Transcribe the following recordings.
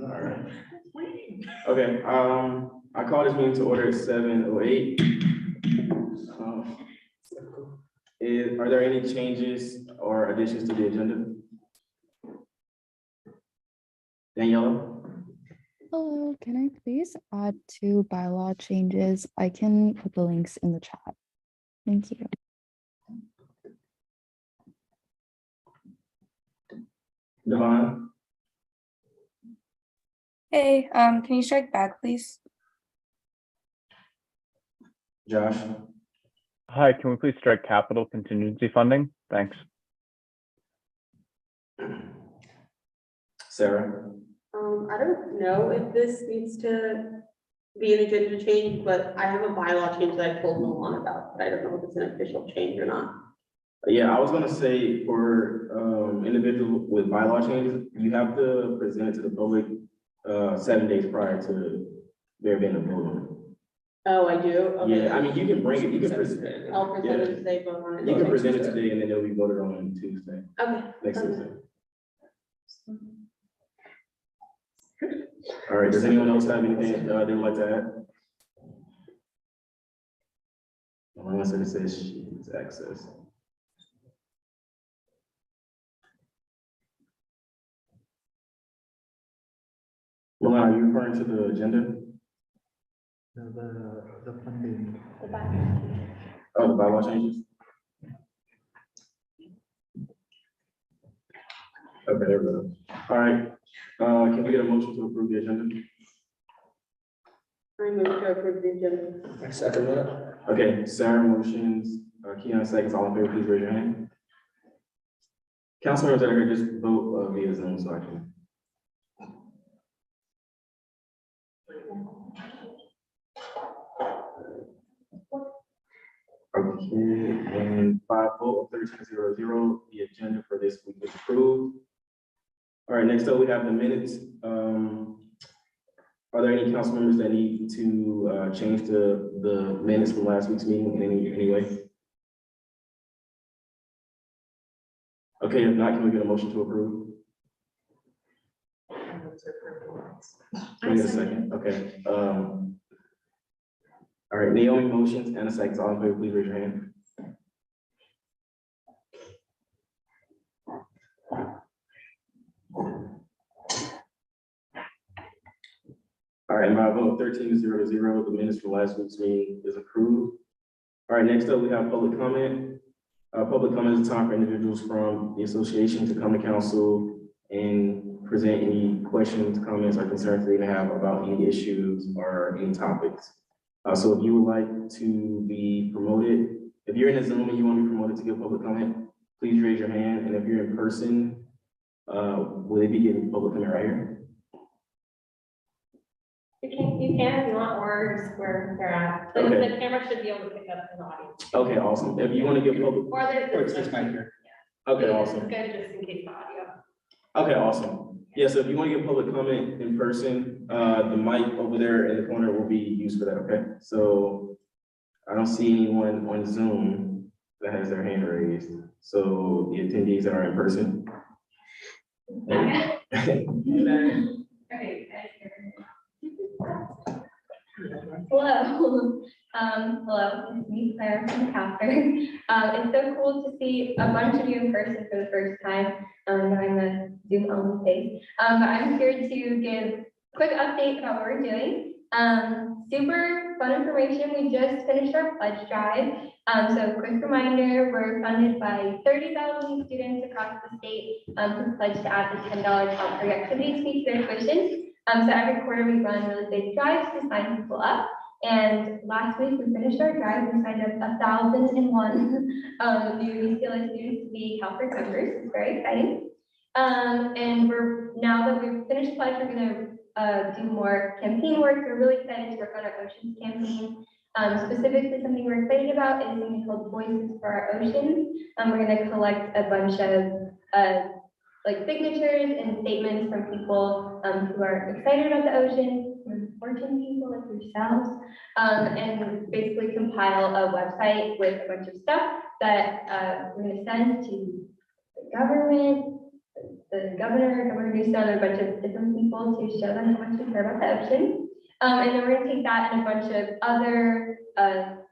All right. Okay, I call this meeting to order at 7:08. Are there any changes or additions to the agenda? Daniela? Hello, can I please add 2 bylaw changes? I can put the links in the chat. Thank you. Devon? Hey, can you strike back, please? Josh? Hi, can we please strike capital contingency funding? Thanks. Sarah? I don't know if this needs to be an agenda change, but I have a bylaw change that I told Milan about, but I don't know if it's an official change or not. Yeah, I was gonna say for individuals with bylaw changes, you have to present it to the public 7 days prior to there being a vote on it. Oh, I do? Okay. Yeah, I mean, you can bring it, you can present it. I'll present it today, vote on it. You can present it today and then it'll be voted on Tuesday, Okay. next Tuesday. All right, does anyone else have anything they would like to add? Unless it says she's access. Milan, are you referring to the agenda? The funding. Oh, the bylaw changes? Okay, there we go. All right, can we get a motion to approve the agenda? I move to approve the agenda. I second that. Okay, Sarah motions, Keon seconds, all in favor, please raise your hand. Council members that are here, just vote via Zoom so I can. Okay, and 5 vote of 13-0-0, the agenda for this week is approved. All right, next up, we have the minutes. Are there any council members that need to change the minutes from last week's meeting in any way? Okay, if not, can we get a motion to approve? Can we get a second? Okay. All right, Naomi motions and a second. All in favor, please raise your hand. All right, by a vote of 13-0-0, the minutes from last week's meeting is approved. All right, next up, we have public comment. Public comment is a time for individuals from the association to come to council and present any questions, comments, or concerns they may have about any issues or any topics. So if you would like to be promoted, if you're in the Zoom and you want to be promoted to give public comment, please raise your hand. And if you're in person, will they be giving public comment right here? You can if you want, or just where they're at. Okay. The camera should be able to pick up in the audience. Okay, awesome. If you want to give public, Or there's It's mic here. okay, It's awesome. good just in case the audio. Okay, awesome. Yeah, so if you want to give public comment in person, the mic over there in the corner will be used for that, okay? So I don't see anyone on Zoom that has their hand raised. So the attendees that are in person. Okay. Hello. Hello, it's me, Claire from Cather. It's so cool to see a bunch of you in person for the first time. I'm a Zoom only space. But I'm here to give a quick update about what we're doing. Super fun information. We just finished our pledge drive. So quick reminder, we're funded by 30,000 students across the state who pledged to add the $10 child-free activities fee to their tuition. So every quarter we run really big drives to sign people up. And last week we finished our drive. We signed up 1,001 new UCLA students to be CalFIRST members. It's very exciting. And now that we've finished pledge, we're going to do more campaign work. We're really excited to work on our oceans campaign. Specifically, something we're excited about is something called Voices for Our Oceans. We're going to collect a bunch of signatures and statements from people who are excited about the ocean, important people like yourselves, and basically compile a website with a bunch of stuff that we're going to send to the government, the Governor Newsom, and a bunch of different people to show them how much we care about the ocean. And then we're gonna take that and a bunch of other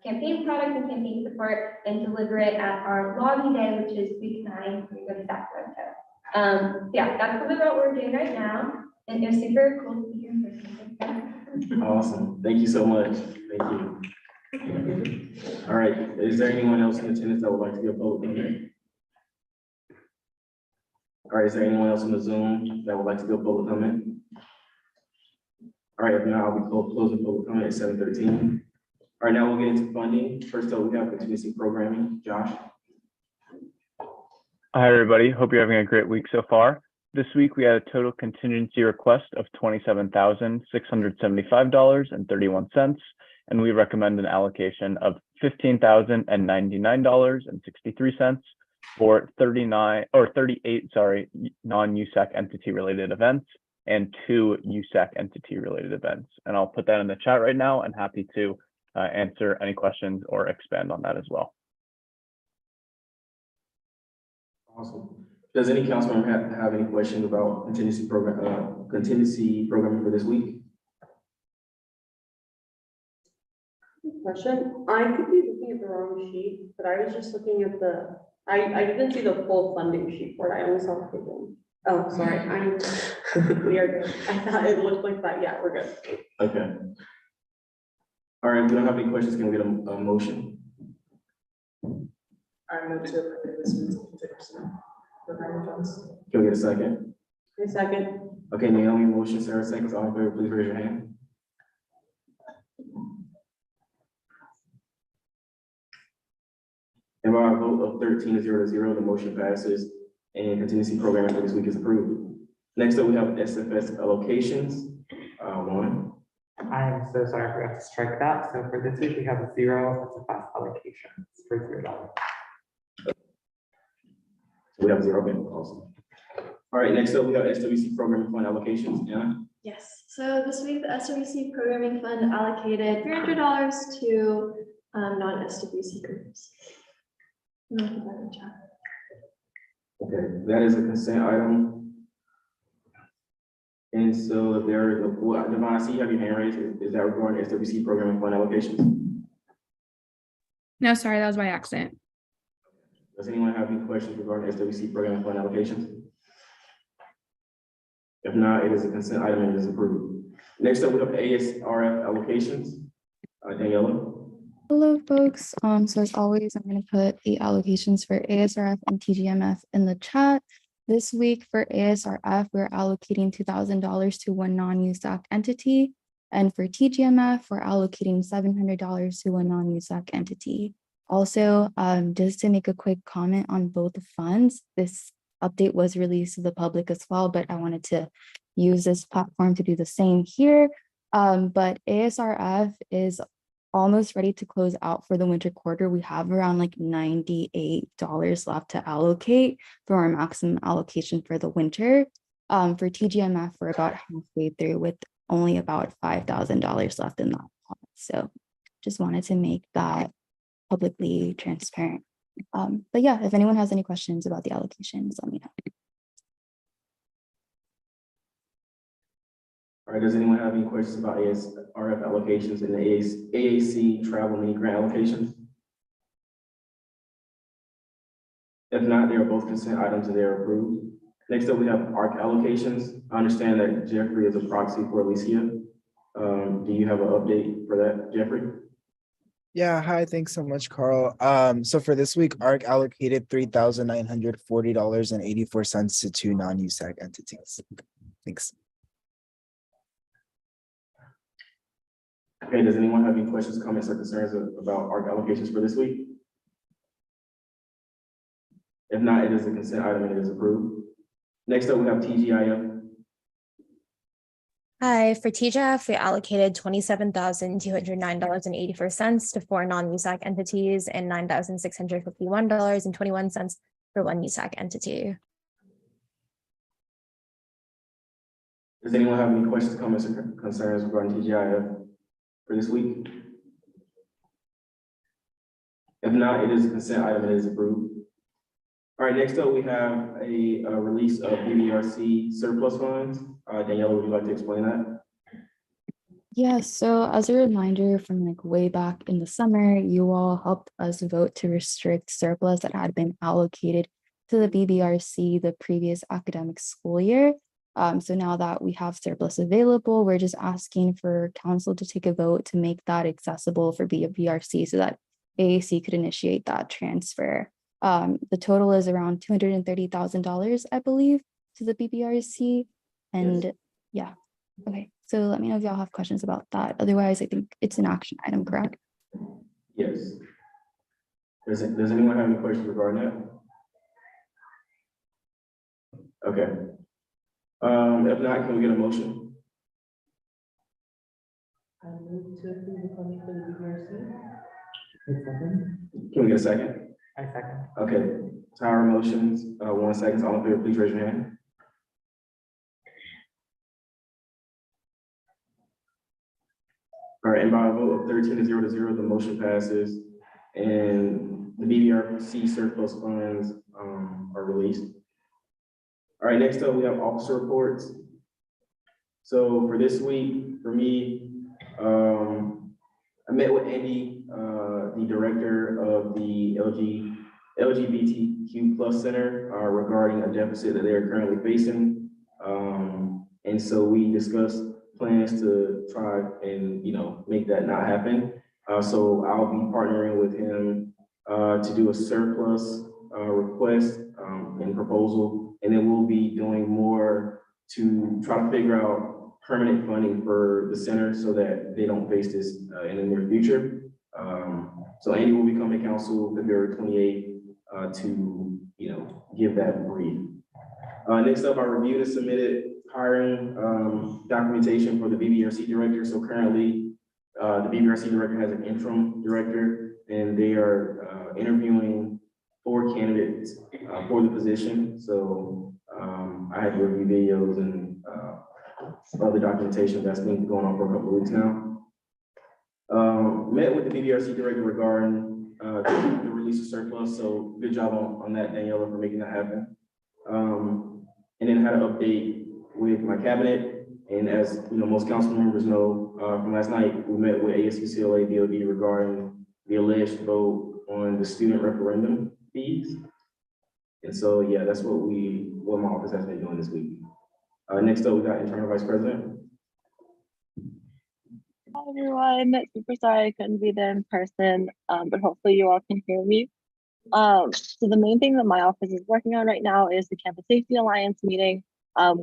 campaign products and campaign support and deliver it at our lobby day, which is week 9. We're gonna go to Sacramento. Yeah, that's a little bit what we're doing right now, and it's super cool to be here in person. Awesome. Thank you so much. Thank you. All right, is there anyone else in attendance that would like to give public comment? All right, is there anyone else on the Zoom that would like to give public comment? All right, if not, I'll be closing public comment at 7:13. All right, now we'll get into funding. First up, we have contingency programming. Josh? Hi, everybody. Hope you're having a great week so far. This week, we had a total contingency request of $27,675.31, and we recommend an allocation of $15,099.63 for 38 non-USAC entity related events and 2 USAC entity related events. And I'll put that in the chat right now and happy to answer any questions or expand on that as well. Awesome. Does any council member have any questions about contingency programming for this week? Question, I could be looking at the wrong sheet, but I was just looking at I didn't see the full funding sheet for it, I only saw the big one. Oh, sorry, we are good. I thought it looked like that, yeah, we're good. Okay. All right, if we don't have any questions, can we get a motion? I move to approve this week's contingency program funds. Can we get a second? A second. Okay, Naomi, motion, Sarah seconds, all in favor, please raise your hand. And by a vote of 13-0, the motion passes and contingency programming for this week is approved. Next up, we have SFS allocations. One. I am so sorry, I forgot to strike that. So for this week, we have a 0 as a fast allocation for $0. We have 0, okay, awesome. All right, next up, we have SWC programming fund allocations. Anna? Yes, so this week the SWC programming fund allocated $300 to non-SWC groups. And I'll put that in the chat. Okay, that is a consent item. And so if there is Devon, I see you have your hand raised. Is that regarding SWC programming fund allocations? No, sorry, that was by accident. Does anyone have any questions regarding SWC programming fund allocations? If not, it is a consent item and it is approved. Next up, we have ASRF allocations. Daniela? Hello, folks. So as always, I'm going to put the allocations for ASRF and TGMF in the chat. This week for ASRF, we're allocating $2,000 to one non-USAC entity. And for TGMF, we're allocating $700 to one non-USAC entity. Also, just to make a quick comment on both the funds, this update was released to the public as well, but I wanted to use this platform to do the same here. But ASRF is almost ready to close out for the winter quarter. We have around like $98 left to allocate for our maximum allocation for the winter. For TGMF, we're about halfway through with only about $5,000 left in that pot. So just wanted to make that publicly transparent. But yeah, if anyone has any questions about the allocations, let me know. All right, does anyone have any questions about ASRF allocations and the AAC travel need grant allocations? If not, they are both consent items and they are approved. Next up, we have ARC allocations. I understand that Jeffrey is a proxy for Alicia. Do you have an update for that, Jeffrey? Yeah, hi, thanks so much, Carl. So for this week, ARC allocated $3,940.84 to 2 non-USAC entities. Thanks. Okay, does anyone have any questions, comments, or concerns about ARC allocations for this week? If not, it is a consent item and it is approved. Next up, we have TGIF. Hi, for TGIF, we allocated $27,209.84 to 4 non-USAC entities and $9,651.21 for 1 USAC entity. Does anyone have any questions, comments, or concerns regarding TGIF for this week? If not, it is a consent item and it is approved. All right, next up, we have a release of BBRC surplus funds. Daniela, would you like to explain that? Yeah, so as a reminder from like way back in the summer, you all helped us vote to restrict surplus that had been allocated to the BBRC the previous academic school year. So now that we have surplus available, we're just asking for council to take a vote to make that accessible for BBRC so that AAC could initiate that transfer. The total is around $230,000, I believe, to the BBRC. And yeah, okay. So let me know if y'all have questions about that. Otherwise, I think it's an action item, correct? Yes. Does anyone have any questions regarding that? Okay. If not, can we get a motion? I move to approve the funding for the BBRC. Can we get a second? I second. Okay, Tyra motions, 1 second. All in favor, please raise your hand. All right, and by a vote of 13-0, the motion passes and the BBRC surplus funds are released. All right, next up, we have officer reports. So for this week, for me, I met with Andy, the director of the LGBTQ plus center regarding a deficit that they're currently facing. And so we discussed plans to try and, make that not happen. So I'll be partnering with him to do a surplus request and proposal. And then we'll be doing more to try to figure out permanent funding for the center so that they don't face this in the near future. So Andy will be coming to council February 28th to, give that brief. Next up, I reviewed and submitted hiring documentation for the BBRC director. So currently, the BBRC director has an interim director, and they are interviewing 4 candidates for the position. So I had to review videos and other documentation that's been going on for a couple of weeks now. Met with the BBRC director regarding the release of surplus. So good job on that, Daniela, for making that happen. And then had an update with my cabinet. And as most council members know, from last night, we met with ASUCLA DOD regarding the alleged vote on the student referendum fees. And so, yeah, that's what my office has been doing this week. Next up, we got internal vice president. Hi everyone, super sorry I couldn't be there in person, but hopefully you all can hear me. So the main thing that my office is working on right now is the Campus Safety Alliance meeting,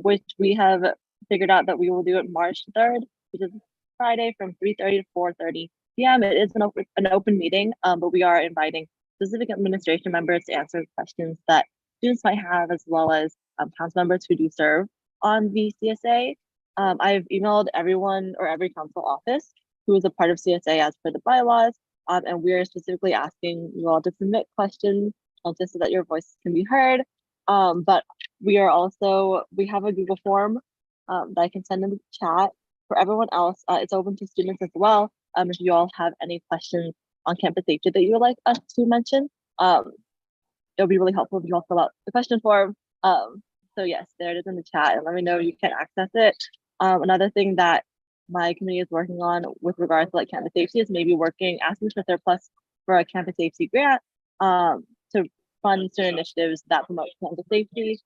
which we have figured out that we will do it March 3rd, which is Friday from 3:30 to 4:30 p.m. It is an open meeting, but we are inviting specific administration members to answer questions that students might have, as well as council members who do serve on the CSA. I've emailed everyone or every council office who is a part of CSA as per the bylaws, and we are specifically asking you all to submit questions just so that your voices can be heard. But we have a Google form that I can send in the chat. For everyone else, it's open to students as well. If you all have any questions on campus safety that you would like us to mention, it'll be really helpful if you all fill out the question form. So yes, there it is in the chat, and let me know if you can access it. Another thing that my committee is working on with regards to campus safety is maybe asking for surplus for a campus safety grant to fund certain initiatives that promote campus safety.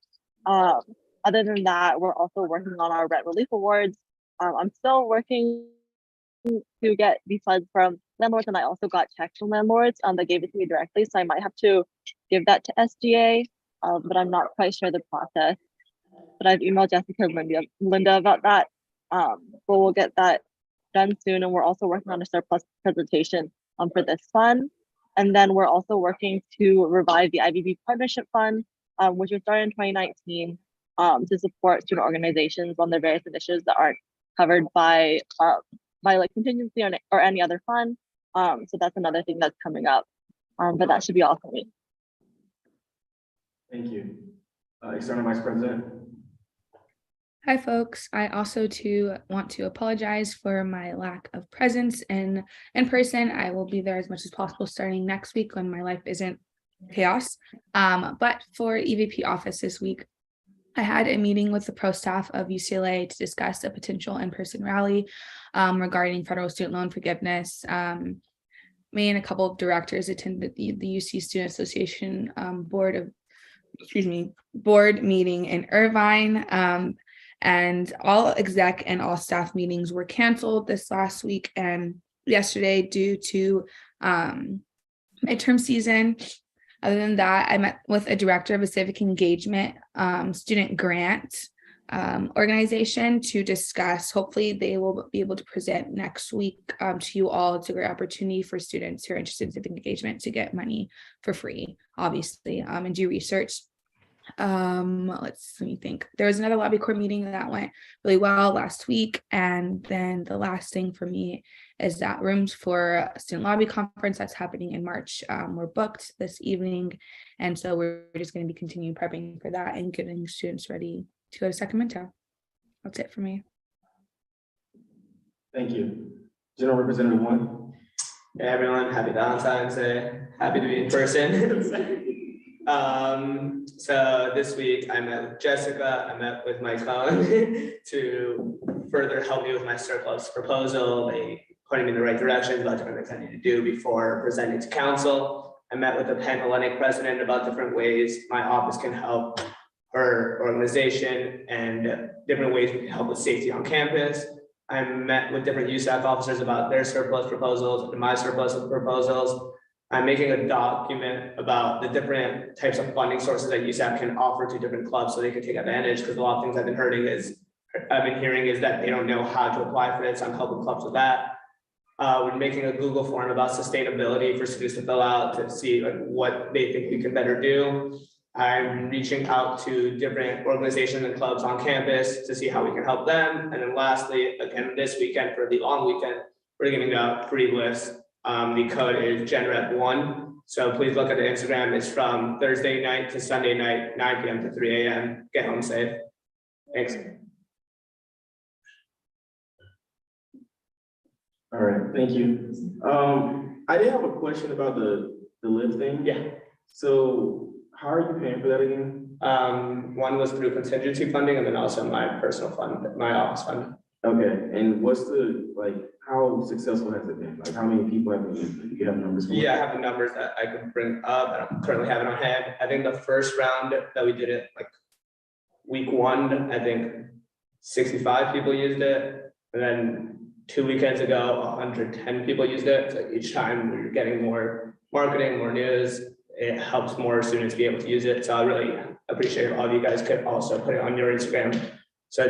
Other than that, we're also working on our rent relief awards. I'm still working to get these funds from landlords, and I also got checks from landlords that gave it to me directly, so I might have to give that to SGA, but I'm not quite sure the process. But I've emailed Jessica and Linda about that, but we'll get that done soon. And we're also working on a surplus presentation for this fund. And then we're also working to revive the IBB Partnership Fund, which was started in 2019 to support student organizations on their various initiatives that aren't covered by contingency or any other fund. So that's another thing that's coming up, but that should be all for me. Thank you. External vice president. Hi, folks. I also want to apologize for my lack of presence in person. I will be there as much as possible starting next week when my life isn't chaos. But for EVP office this week, I had a meeting with the pro staff of UCLA to discuss a potential in-person rally regarding federal student loan forgiveness. Me and a couple of directors attended the UC Student Association board meeting in Irvine. And all exec and all staff meetings were canceled this last week and yesterday due to midterm season. Other than that, I met with a director of a civic engagement student grant organization to discuss. Hopefully they will be able to present next week to you all. It's a great opportunity for students who are interested in civic engagement to get money for free, obviously, and do research. Let me think. There was another lobby corps meeting that went really well last week, and then the last thing for me is that rooms for a student lobby conference that's happening in March were booked this evening, and so we're just going to be continuing prepping for that and getting students ready to go to Sacramento. That's it for me. Thank you. General Representative 1. Hey everyone, happy Valentine's Day. Happy to be in person. So this week I met with Jessica, I met with Mike Cohen to further help me with my surplus proposal. They pointed me in the right direction about different things I need to do before presenting to council. I met with the Pan-Hellenic president about different ways my office can help her organization and different ways we can help with safety on campus. I met with different USAC officers about their surplus proposals and my surplus proposals. I'm making a document about the different types of funding sources that USAC can offer to different clubs so they can take advantage, because a lot of things I've been hearing is that they don't know how to apply for it. So I'm helping clubs with that. We're making a Google form about sustainability for students to fill out to see what they think we can better do. I'm reaching out to different organizations and clubs on campus to see how we can help them. And then lastly, again, this weekend for the long weekend, we're giving out free lifts. The code is GenRep1. So please look at the Instagram. It's from Thursday night to Sunday night, 9 p.m. to 3 a.m. Get home safe. Thanks. All right, thank you. I did have a question about the lift thing. Yeah. So how are you paying for that again? One was through contingency funding, and then also my personal fund, my office fund. Okay, and what's the, how successful has it been? Like, how many people have been using it? Do you have numbers for it? Yeah, I have the numbers that I could bring up. I don't currently have it on hand. I think the first round that we did it, like week 1, I think 65 people used it. And then 2 weekends ago, 110 people used it. So each time we're getting more marketing, more news, it helps more students be able to use it. So I really appreciate if all of you guys could also put it on your Instagram so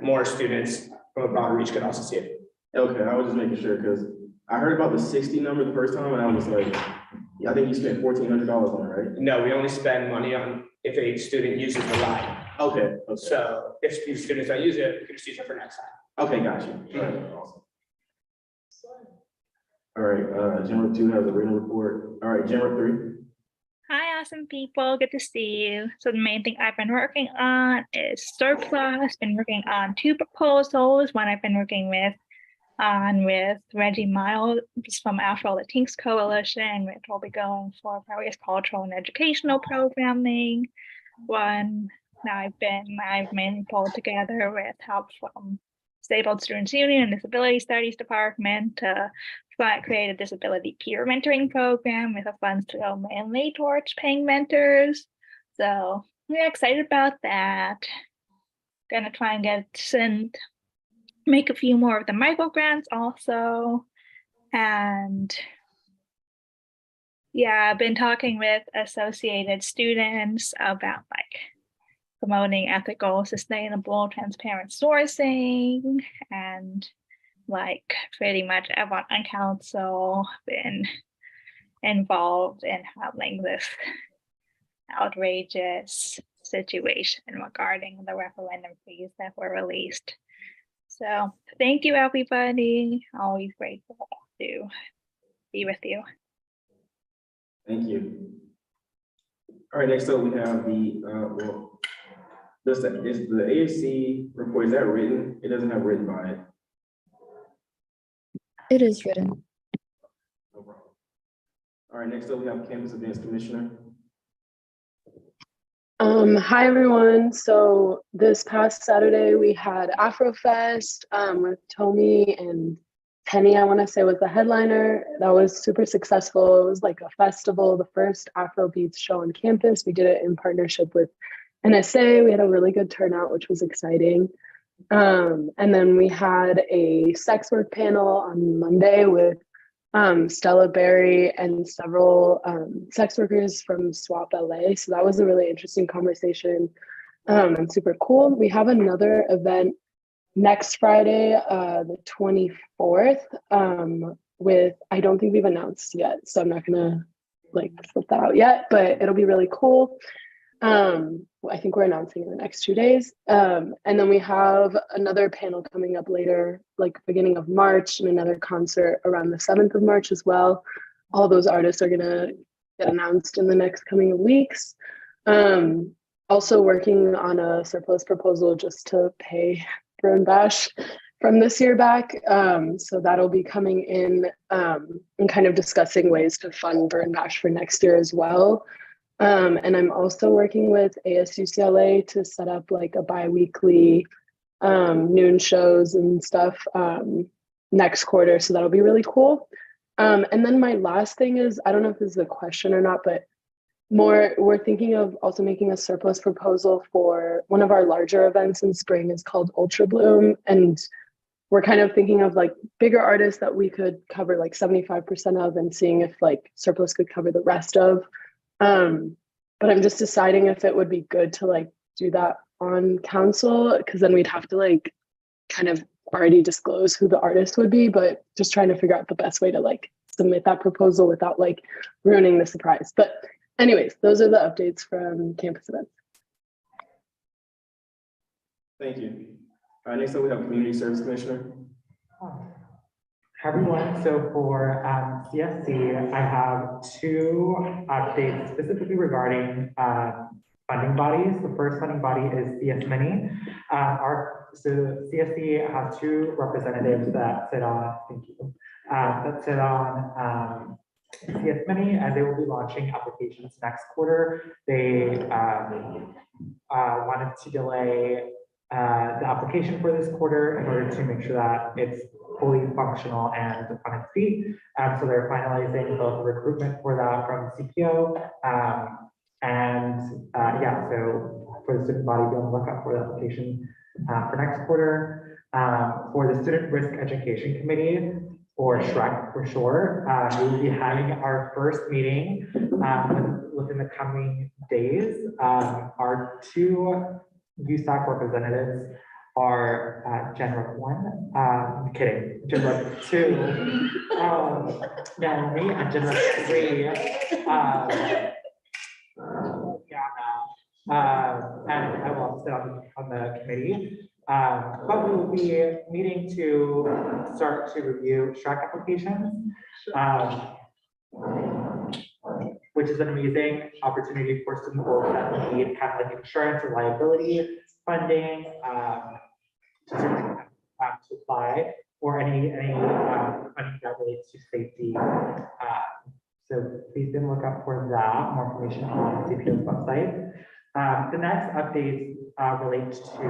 more students from a broader reach could also see it. Okay, I was just making sure because I heard about the 60 number the first time and I was like, yeah, I think you spent $1,400 on it, right? No, we only spend money on if a student uses the line. Okay. So if students don't use it, we can just use it for next time. Okay, got you. All right, awesome. All right, General 2 has a written report. All right, General 3. Hi, awesome people. Good to see you. So the main thing I've been working on is surplus. Been working on 2 proposals. One I've been working with Reggie Miles from After All the Tinks Coalition, which will be going for various cultural and educational programming. One that I've mainly pulled together with help from Disabled Students Union and Disability Studies Department to create a disability peer mentoring program with the funds to go mainly towards paying mentors. So we're excited about that. Gonna try and make a few more of the micro grants also. And yeah, I've been talking with associated students about promoting ethical, sustainable, transparent sourcing, and pretty much everyone on council been involved in handling this outrageous situation regarding the referendum fees that were released. So thank you, everybody. Always grateful to be with you. Thank you. All right, next up we have the, is the AFC report, is that written? It doesn't have written by it. It is written. No problem. All right, next up, we have Campus Events Commissioner. Hi everyone. So this past Saturday we had Afrofest with Tommy and Penny, I want to say, was the headliner. That was super successful. It was like a festival, the first Afrobeats show on campus. We did it in partnership with NSA. We had a really good turnout, which was exciting. And then we had a sex work panel on Monday with Stella Berry and several sex workers from SWAP LA. So that was a really interesting conversation and super cool. We have another event next Friday, the 24th, with, I don't think we've announced yet, so I'm not gonna like flip that out yet, but it'll be really cool. I think we're announcing in the next 2 days. And then we have another panel coming up later, like beginning of March, and another concert around the 7th of March as well. All those artists are gonna get announced in the next coming weeks. Also working on a surplus proposal just to pay Burn Bash from this year back. So that'll be coming in and kind of discussing ways to fund Burn Bash for next year as well. And I'm also working with ASUCLA to set up like a bi-weekly noon shows and stuff next quarter. So that'll be really cool. And then my last thing is, I don't know if this is a question or not, but we're thinking of also making a surplus proposal for one of our larger events in spring. It's called Ultra Bloom. And we're kind of thinking of like bigger artists that we could cover like 75% of and seeing if like surplus could cover the rest of. But I'm just deciding if it would be good to like do that on council, because then we'd have to like kind of already disclose who the artist would be, but just trying to figure out the best way to like submit that proposal without like ruining the surprise. But anyways, those are the updates from campus events. Thank you. All right, next up we have Community Service Commissioner. Hi everyone, so for CSC, I have 2 updates specifically regarding funding bodies. The first funding body is CS Mini. So CSC has 2 representatives that sit on, thank you, that sit on CS Mini, and they will be launching applications next quarter. They wanted to delay the application for this quarter in order to make sure that it's fully functional and on its feet. So they're finalizing both the recruitment for that from CPO. Yeah, so for the student body, be on the lookout for the application for next quarter. For the Student Risk Education Committee, or SHREC for short, we will be having our first meeting within the coming days. Our 2 USAC representatives are Gen 1, kidding, Gen 2, Naomi, and Gen 3, and I will sit on the committee. But we will be meeting to start to review SHREC applications, which is an amazing opportunity for student boards that need kind of like insurance or liability funding to apply, or any funding that relates to safety. So please be on the lookout for that. More information on CPO's website. The next updates relate to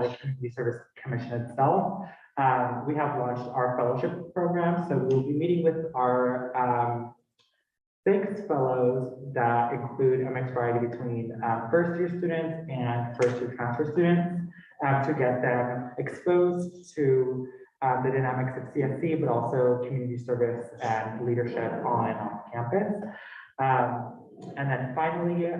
the Community Service Commission itself. We have launched our fellowship program, so we'll be meeting with our 6 fellows that include a mixed variety between first-year students and first-year transfer students to get them exposed to the dynamics of CSC, but also community service and leadership on and off campus. And then finally,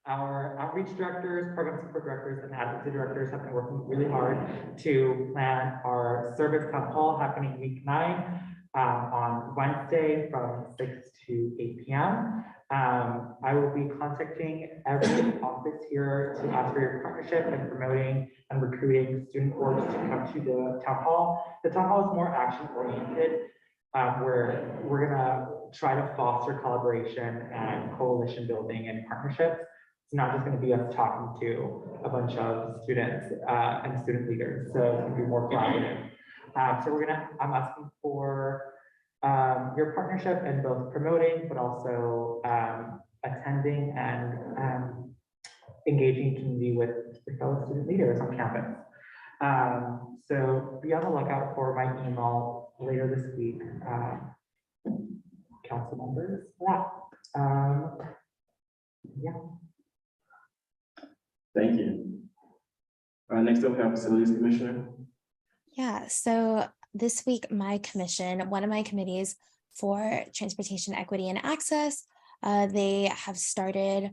our outreach directors, program support directors, and advocacy directors have been working really hard to plan our service town hall happening week 9 on Wednesday from 6 to 8 p.m. I will be contacting every office here to ask for your partnership in promoting and recruiting student boards to come to the town hall. The town hall is more action oriented, where we're gonna try to foster collaboration and coalition building and partnerships. It's not just going to be us talking to a bunch of students and student leaders. So it's going to be more collaborative. So I'm asking for your partnership in both promoting, but also attending and engaging community with your fellow student leaders on campus. So be on the lookout for my email later this week, council members. Yeah. Thank you. Next up, we have Facilities Commissioner. Yeah, so this week, my commission, one of my committees for transportation equity and access, they have started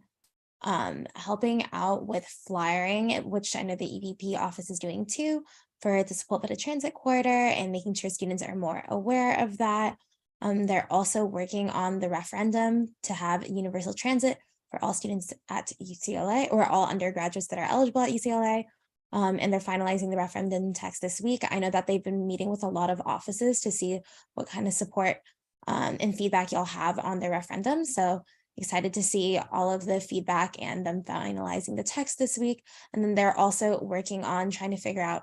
helping out with flyering, which I know the EVP office is doing too, for the Sepulveda Transit Corridor and making sure students are more aware of that. They're also working on the referendum to have universal transit for all students at UCLA or all undergraduates that are eligible at UCLA. And they're finalizing the referendum text this week. I know that they've been meeting with a lot of offices to see what kind of support and feedback y'all have on their referendum. So excited to see all of the feedback and them finalizing the text this week. And then they're also working on trying to figure out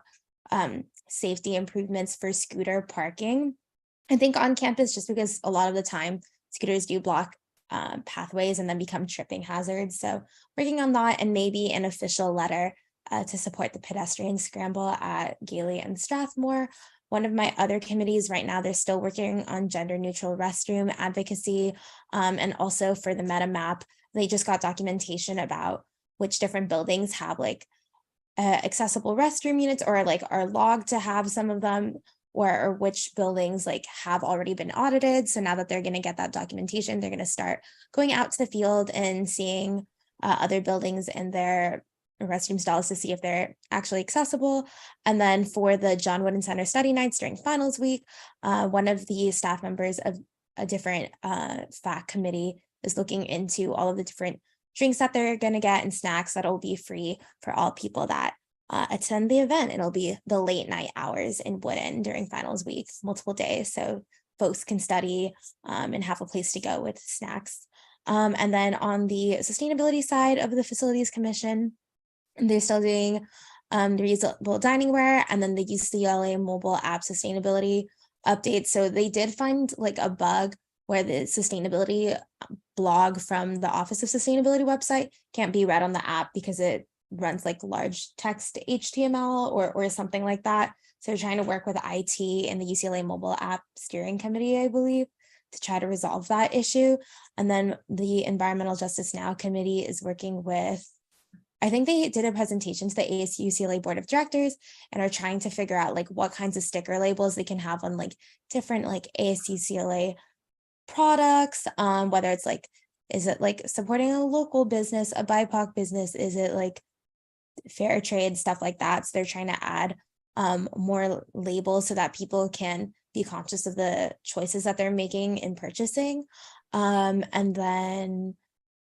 safety improvements for scooter parking. I think on campus, just because a lot of the time scooters do block pathways and then become tripping hazards. So working on that and maybe an official letter to support the pedestrian scramble at Gailey and Strathmore. One of my other committees right now, they're still working on gender neutral restroom advocacy. And also for the meta map, they just got documentation about which different buildings have like accessible restroom units or like are logged to have some of them, or which buildings like have already been audited. So now that they're going to get that documentation, they're going to start going out to the field and seeing other buildings and their restroom stalls to see if they're actually accessible. And then for the John Wooden Center study nights during finals week, one of the staff members of a different FAC committee is looking into all of the different drinks that they're going to get and snacks that will be free for all people that attend the event. It'll be the late night hours in Wooden during finals week, multiple days. So folks can study and have a place to go with snacks. And then on the sustainability side of the Facilities Commission, they're still doing the reusable diningware and then the UCLA mobile app sustainability update. So they did find like a bug where the sustainability blog from the Office of Sustainability website can't be read on the app because it runs like large text HTML or something like that. So they're trying to work with IT and the UCLA mobile app steering committee, I believe, to try to resolve that issue. And then the Environmental Justice Now committee is working with, I think they did a presentation to the ASU UCLA Board of Directors and are trying to figure out like what kinds of sticker labels they can have on like different like ASU UCLA products, whether it's like, is it like supporting a local business, a BIPOC business? Is it like fair trade, stuff like that? So they're trying to add more labels so that people can be conscious of the choices that they're making in purchasing. And then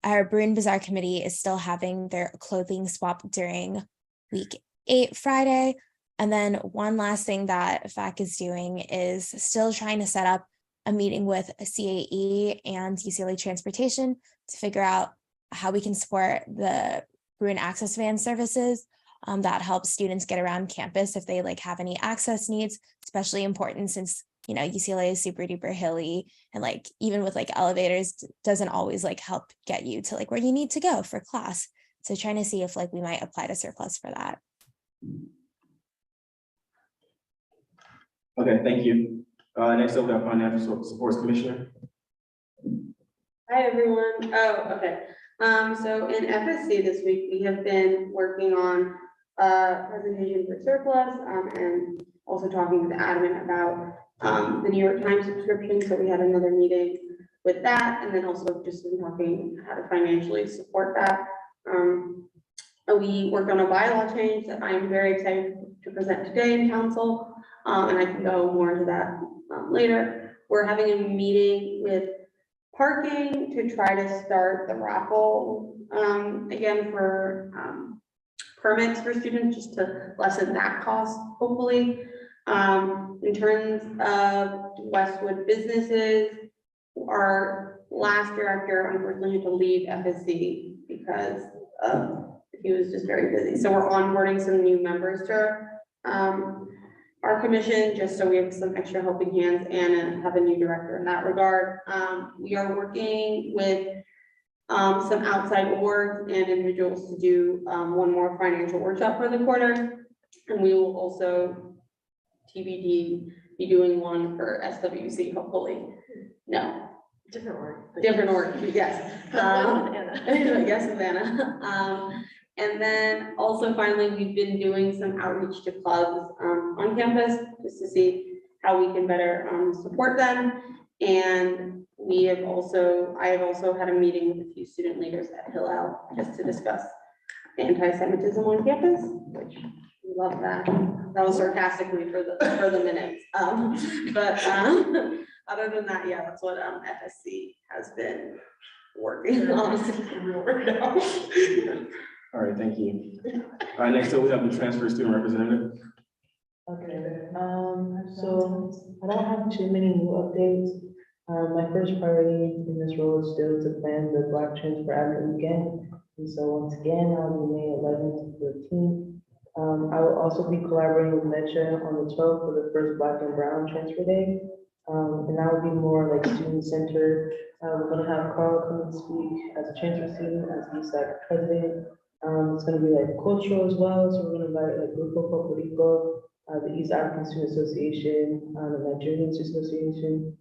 our Bruin Bazaar committee is still having their clothing swap during week 8 Friday. And then one last thing that FAC is doing is still trying to set up a meeting with CAE and UCLA Transportation to figure out how we can support the Bruin Access Van services that helps students get around campus if they like have any access needs, especially important since you know, UCLA is super duper hilly and like even with like elevators doesn't always like help get you to like where you need to go for class. So trying to see if like we might apply to surplus for that. Okay, thank you. Next up, we have Financial Supports Commissioner. Hi, everyone. Oh, okay. So in FSC this week, we have been working on presentation for surplus and also talking with the admin about the New York Times subscription. So we had another meeting with that, and then also just been talking how to financially support that. We worked on a bylaw change that I'm very excited to present today in council, and I can go more into that later. We're having a meeting with parking to try to start the raffle again for permits for students, just to lessen that cost, hopefully. In terms of Westwood businesses, our last director unfortunately had to leave FSC because he was just very busy. So we're onboarding some new members to our commission, just so we have some extra helping hands and have a new director in that regard. We are working with some outside orgs and individuals to do one more financial workshop for the quarter. And we will also TBD be doing one for SWC, hopefully. No, Different org. different org, yes. Anna. Yes, Savannah. And then also finally, we've been doing some outreach to clubs on campus just to see how we can better support them. And I have also had a meeting with a few student leaders at Hillel just to discuss anti-Semitism on campus, which we love that. That was sarcastically for the minutes. Other than that, yeah, that's what FSC has been working on. All right, thank you. All right, next up, we have the transfer student representative. Okay, so I don't have too many new updates. My first priority in this role is still to plan the Black Transfer Advent Weekend. And so once again, I'll be May 11th to 13th. I will also be collaborating with Metra on the 12th for the first Black and Brown Transfer Day. And that will be more like student-centered. We're gonna have Carl come and speak as a transfer student, as USAC president. It's gonna be like cultural as well, so we're gonna invite like Grupo Puerto Rico, the East African Student Association, the Nigerian Student Association,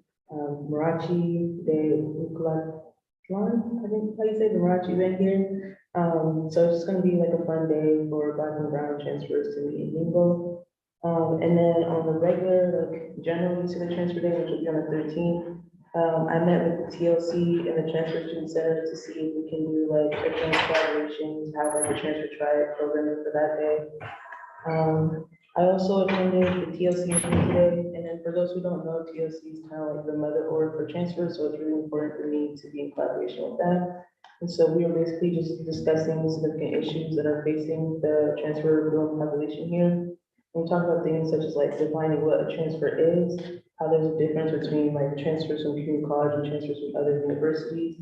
Marachi de Uclatlan, I think how you say the Marachi event here. So it's just gonna be like a fun day for Black and Brown transfers to meet and mingle. And then on the regular, like general student transfer day, which will be on the 13th, I met with the TLC and the Transfer Student Center to see if we can do like a joint collaboration, to have like a transfer triad programming for that day. I also attended the TLC meeting today, and then for those who don't know, TLC is kind of like the mother org for transfer, so it's really important for me to be in collaboration with them. And so we were basically just discussing significant issues that are facing the transfer population here. We talk about things such as like defining what a transfer is, how there's a difference between like transfers from community college and transfers from other universities,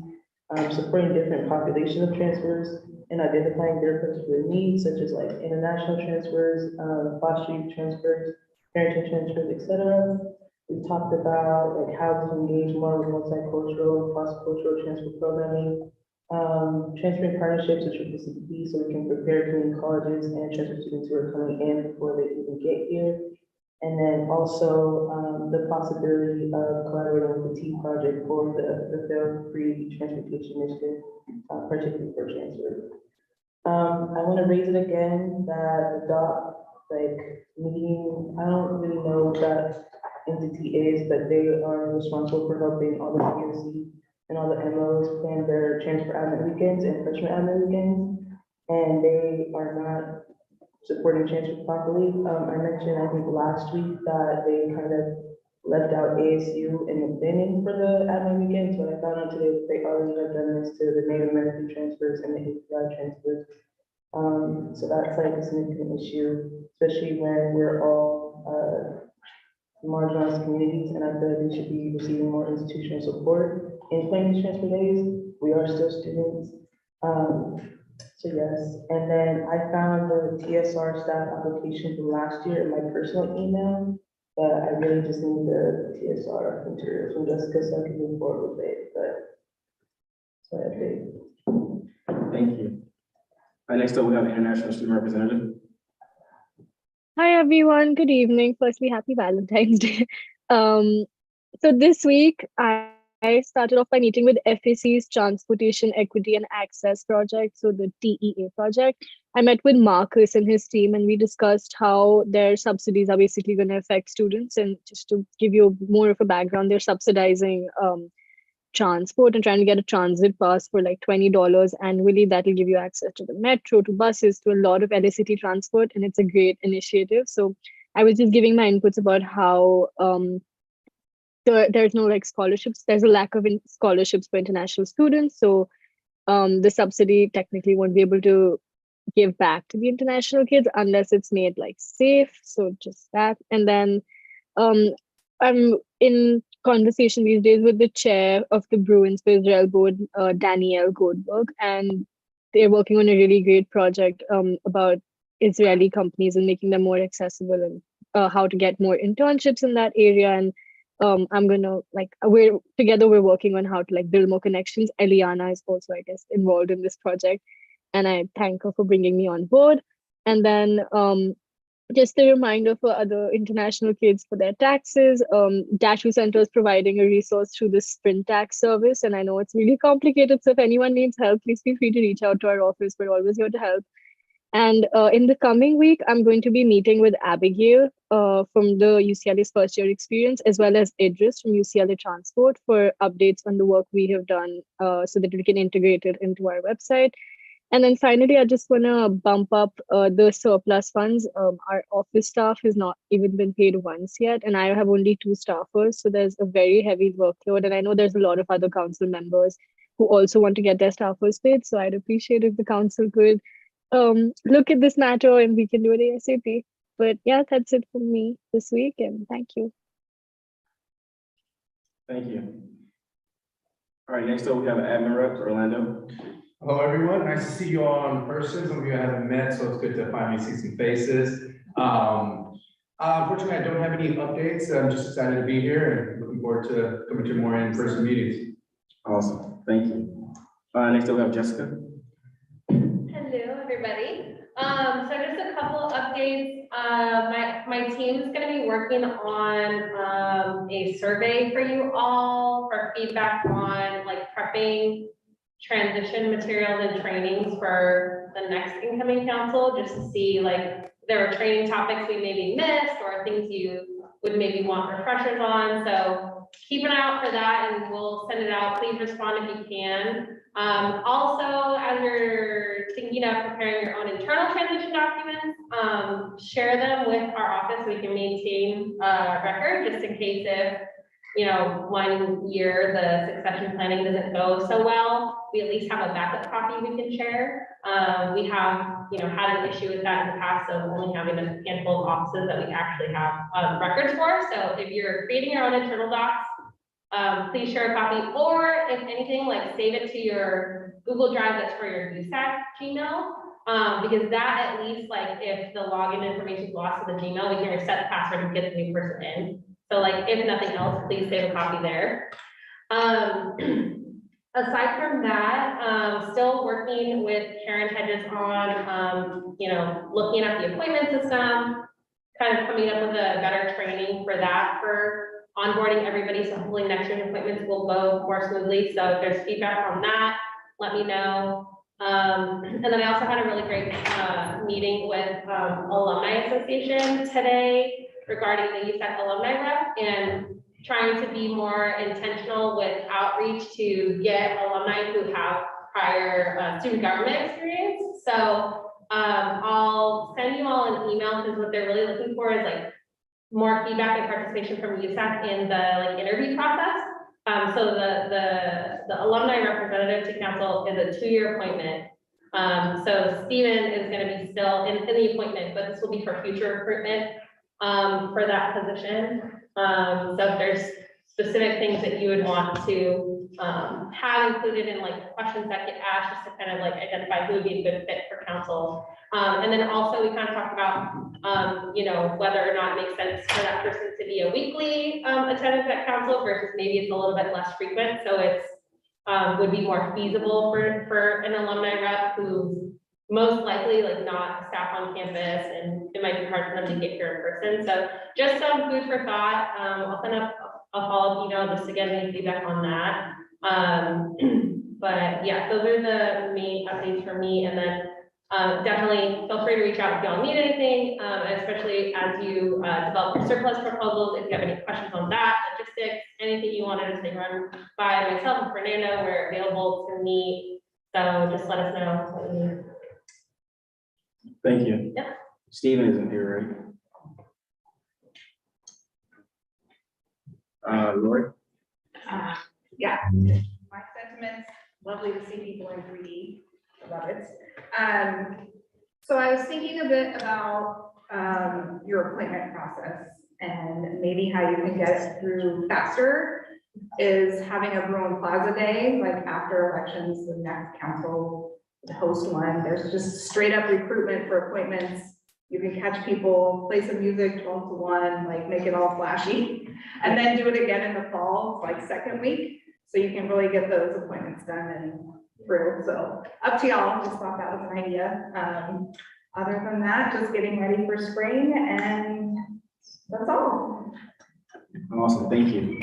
supporting different populations of transfers, and identifying their particular needs, such as like international transfers, foster youth transfers, parenting transfers, etc. We talked about like how to engage more with multicultural and cross-cultural transfer programming, transferring partnerships with USAC so we can prepare community colleges and transfer students who are coming in before they even get here. And then also the possibility of collaborating with the T project for the fail-free transportation initiative, particularly for transfer. I want to raise it again that the DOC meeting, I don't really know what that entity is, but they are responsible for helping all the POC and all the MOs plan their transfer admin weekends and freshman admin weekends, and they are not supporting transfer properly. I mentioned, I think last week, that they kind of left out ASU in the planning for the admin weekends, but I found out today that they already have done this to the Native American transfers and the API transfers. So that's like a significant issue, especially when we're all marginalized communities, and I feel like we should be receiving more institutional support in planning these transfer days. We are still students. So yes, and then I found the TSR staff application from last year in my personal email, but I really just need the TSR materials from Jessica so I can move forward with it, but so I think. Thank you. Next up, we have the international student representative. Hi, everyone. Good evening. Firstly, happy Valentine's Day. So this week, I started off by meeting with FAC's Transportation Equity and Access Project, so the TEA project. I met with Marcus and his team, and we discussed how their subsidies are basically going to affect students. And just to give you more of a background, they're subsidizing transport and trying to get a transit pass for like $20 annually. That will give you access to the metro, to buses, to a lot of LA City transport, and it's a great initiative. So I was just giving my inputs about how there's no like scholarships. There's a lack of scholarships for international students. So the subsidy technically won't be able to give back to the international kids unless it's made like safe. So just that. And then I'm in conversation these days with the chair of the Bruins for Israel board, Danielle Goldberg, and they're working on a really great project about Israeli companies and making them more accessible and how to get more internships in that area. And I'm gonna we're working on how to like build more connections. Eliana is also, I guess, involved in this project, and I thank her for bringing me on board. And then just a reminder for other international kids for their taxes. DASHU Center is providing a resource through the Sprint tax service, and I know it's really complicated. So if anyone needs help, please feel free to reach out to our office. We're always here to help. And in the coming week, I'm going to be meeting with Abigail from the UCLA's first year experience, as well as Idris from UCLA Transport for updates on the work we have done so that we can integrate it into our website. And then finally, I just want to bump up the surplus funds. Our office staff has not even been paid once yet, and I have only 2 staffers. So there's a very heavy workload. And I know there's a lot of other council members who also want to get their staffers paid. So I'd appreciate if the council could look at this matter and we can do it ASAP. But yeah, that's it for me this week, and thank you. Thank you. All right, next up, we have Admin Rep Orlando. Hello, everyone. Nice to see you all in person. Some of you I haven't met, so it's good to finally see some faces. Unfortunately, I don't have any updates. I'm just excited to be here and looking forward to coming to more in-person meetings. Awesome, thank you. Next up, we have Jessica. Hello, everybody. So just a couple updates. My team is going to be working on a survey for you all for feedback on like prepping transition materials and trainings for the next incoming council, just to see like there are training topics we maybe missed or things you would maybe want refreshers on. So keep an eye out for that and we'll send it out. Please respond if you can. Also, as you're thinking of preparing your own internal transition documents, share them with our office so we can maintain a record just in case if, you know, 1 year the succession planning doesn't go so well, we at least have a backup copy we can share. We have, you know, had an issue with that in the past, so only having a handful of offices that we actually have records for. So if you're creating your own internal docs, please share a copy, or if anything, like save it to your Google Drive that's for your USAC Gmail, because that at least, like if the login information is lost to the Gmail, we can reset the password and get the new person in. So like if nothing else, please save a copy there. Aside from that, still working with Karen Hedges on, you know, looking at the appointment system, kind of coming up with a better training for that for onboarding everybody. So hopefully next year's appointments will go more smoothly. So if there's feedback on that, let me know. And then I also had a really great meeting with Alumni Association today regarding the USAC alumni rep and trying to be more intentional with outreach to get alumni who have prior student government experience. So I'll send you all an email because what they're really looking for is like more feedback and participation from USAC in the like interview process. So the alumni representative to council is a 2-year appointment. So Stephen is going to be still in the appointment, but this will be for future recruitment for that position. So if there's specific things that you would want to have included in like questions that get asked, just to kind of like identify who would be a good fit for council. And then also we kind of talked about, you know, whether or not it makes sense for that person to be a weekly attendance at council versus maybe it's a little bit less frequent. So it's would be more feasible for an alumni rep who's most likely like not staff on campus and it might be hard for them to get here in person. So just some food for thought. I'll send up a follow-up email just to get any feedback on that. But yeah, those are the main updates for me. And then definitely feel free to reach out if y'all need anything, especially as you develop your surplus proposals. If you have any questions on that, logistics, anything you wanted to say run by myself and Fernando, we're available to meet. So just let us know what you need. Thank you. Yeah. Stephen isn't here, right? Lori? Yeah, my sentiments, lovely to see people in 3D, love it. So I was thinking a bit about your appointment process and maybe how you can get it through faster is having a Bruin Plaza Day, like after elections, the next council to host one. There's just straight up recruitment for appointments You can catch people, play some music 12 to 1, like make it all flashy, and then do it again in the fall, like second week. So you can really get those appointments done and through. So up to y'all, just thought that was an idea. Other than that, just getting ready for spring, and that's all. Awesome, thank you.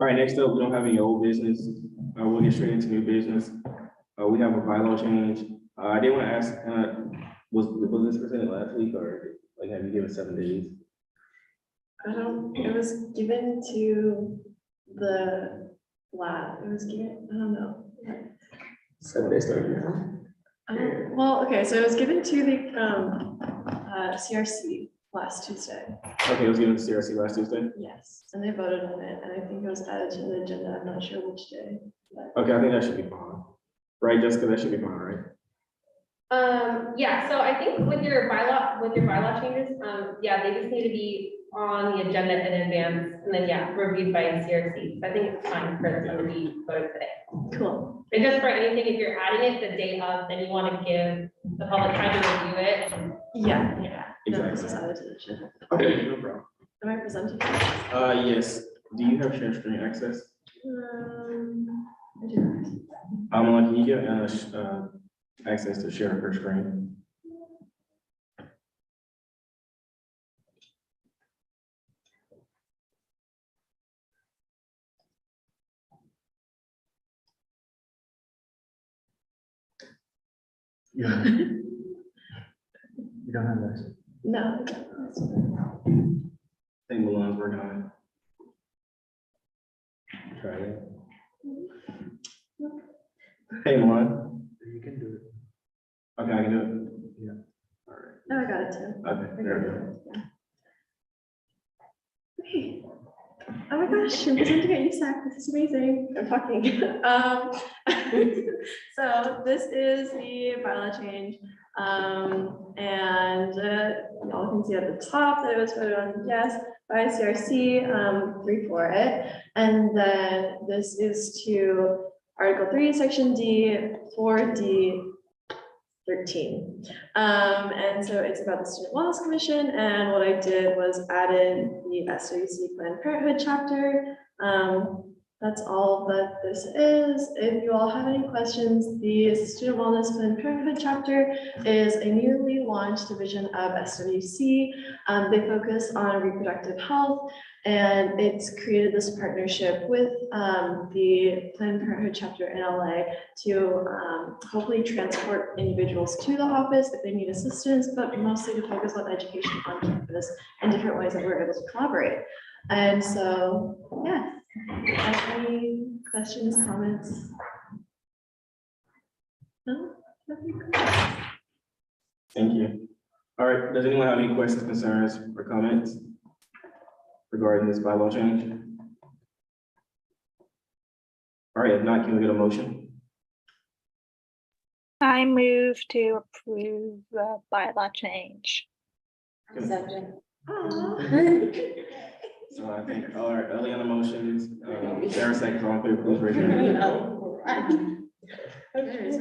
All right, next up, we don't have any old business. We'll get straight into new business. We have a bylaw change. I did want to ask, was this presented last week, or like have you given 7 days? It was given to the lab, it was given, I don't know. 7 days starting now. Well, okay, so it was given to the CRC last Tuesday. Okay, it was given to CRC last Tuesday? Yes, and they voted on it, and I think it was added to the agenda, I'm not sure which day. But Okay, I think that should be fine. Right, Jessica, that should be fine, right? Yeah, so I think with your bylaw changes, yeah, they just need to be on the agenda in advance and then, yeah, reviewed by CRC. So I think it's fine for them to be voted today. Cool. And just for anything, if you're adding it the day of, then you want to give the public time to review it. yeah. No, Exactly. this is added to the agenda. Okay, no problem. Am I presenting? Yes. Do you have share screen access? I do. Can you get access to share her screen? Yeah. You don't have that. No. I think Milan's working on it. Try it. Hey, Milan. You can do it. Okay, I can do it. Yeah. All right. No, I got it too. Okay, there we go. Great. Oh my gosh, I'm presenting at USAC. This is amazing. I'm talking. So this is the bylaw change. And y'all can see at the top that it was voted on yes by CRC, 3 for it. And then this is to Article 3, Section D, 4D, 13. And so it's about the Student Wellness Commission, and what I did was added the SWC Planned Parenthood chapter. That's all that this is. If you all have any questions, the Student Wellness Planned Parenthood chapter is a newly launched division of SWC. They focus on reproductive health, and it's created this partnership with the Planned Parenthood chapter in LA to hopefully transport individuals to the office if they need assistance, but mostly to focus on education on campus and different ways that we're able to collaborate. And so, yeah. Any questions, comments? No? Thank you. All right, does anyone have any questions, concerns, or comments regarding this bylaw change? All right, if not, can we get a motion? I move to approve the bylaw change. Second. So I think, all right, early on the motions, Sarah seconds, all in favor, please raise your hand. Okay, so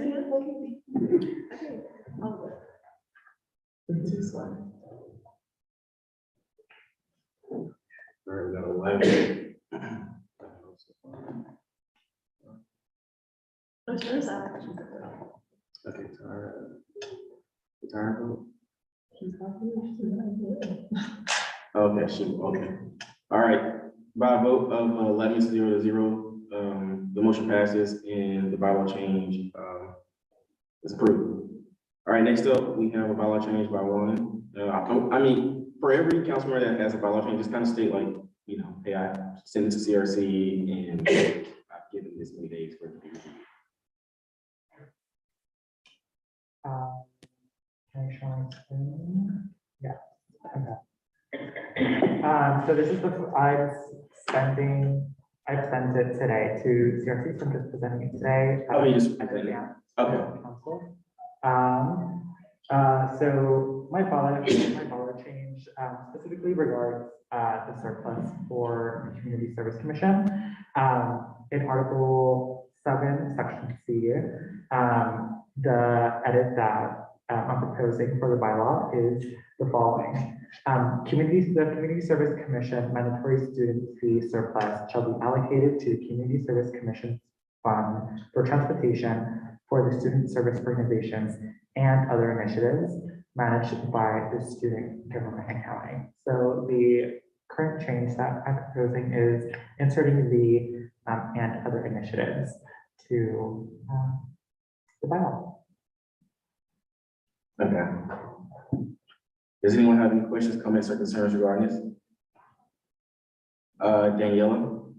All right, we got 11. Which one is that? Okay, Tara vote. Okay, okay. All right, by a vote of 11-0, the motion passes and the bylaw change is approved. All right, next up, we have a bylaw change by one. I mean, for every council member that has a bylaw change, just kind of state like, you know, hey, I send it to CRC and I've given this many days for it to be reviewed. Can I show my screen? Yeah. Okay. So this is I've sent it today to CRC, so I'm just presenting it today. Oh, you just present it. Okay. Council. So my bylaw change specifically regards the surplus for the Community Service Commission. In Article 7, Section C, the edit that I'm proposing for the bylaw is the following. The Community Service Commission mandatory student fee surplus shall be allocated to the Community Service Commission Fund for transportation for the student service organizations and other initiatives managed by the student government accounting. So the current change that I'm proposing is inserting the and other initiatives to the bylaw. Okay. Does anyone have any questions, comments, or concerns regarding this? Daniela?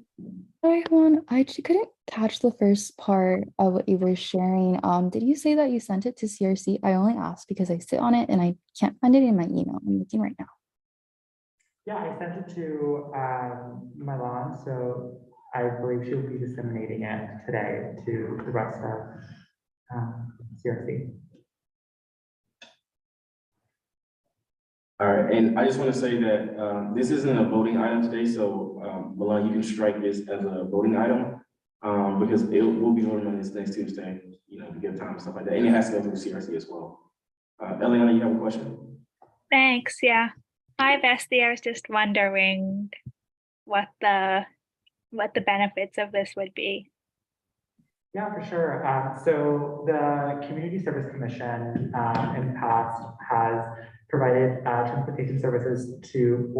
Hi, everyone. I couldn't catch the first part of what you were sharing. Did you say that you sent it to CRC? I only asked because I sit on it and I can't find it in my email. I'm looking right now. Yeah, I sent it to Milan, so I believe she'll be disseminating it today to the rest of CRC. All right, and I just want to say that this isn't a voting item today, so Milan, you can strike this as a voting item because we'll be voting on this next Tuesday, you know, to give time and stuff like that, and it has to go through CRC as well. Eliana, you have a question? Thanks. Yeah. Hi, Bestie. I was just wondering what the benefits of this would be. Yeah, for sure. So the Community Service Commission in the past has provided transportation services to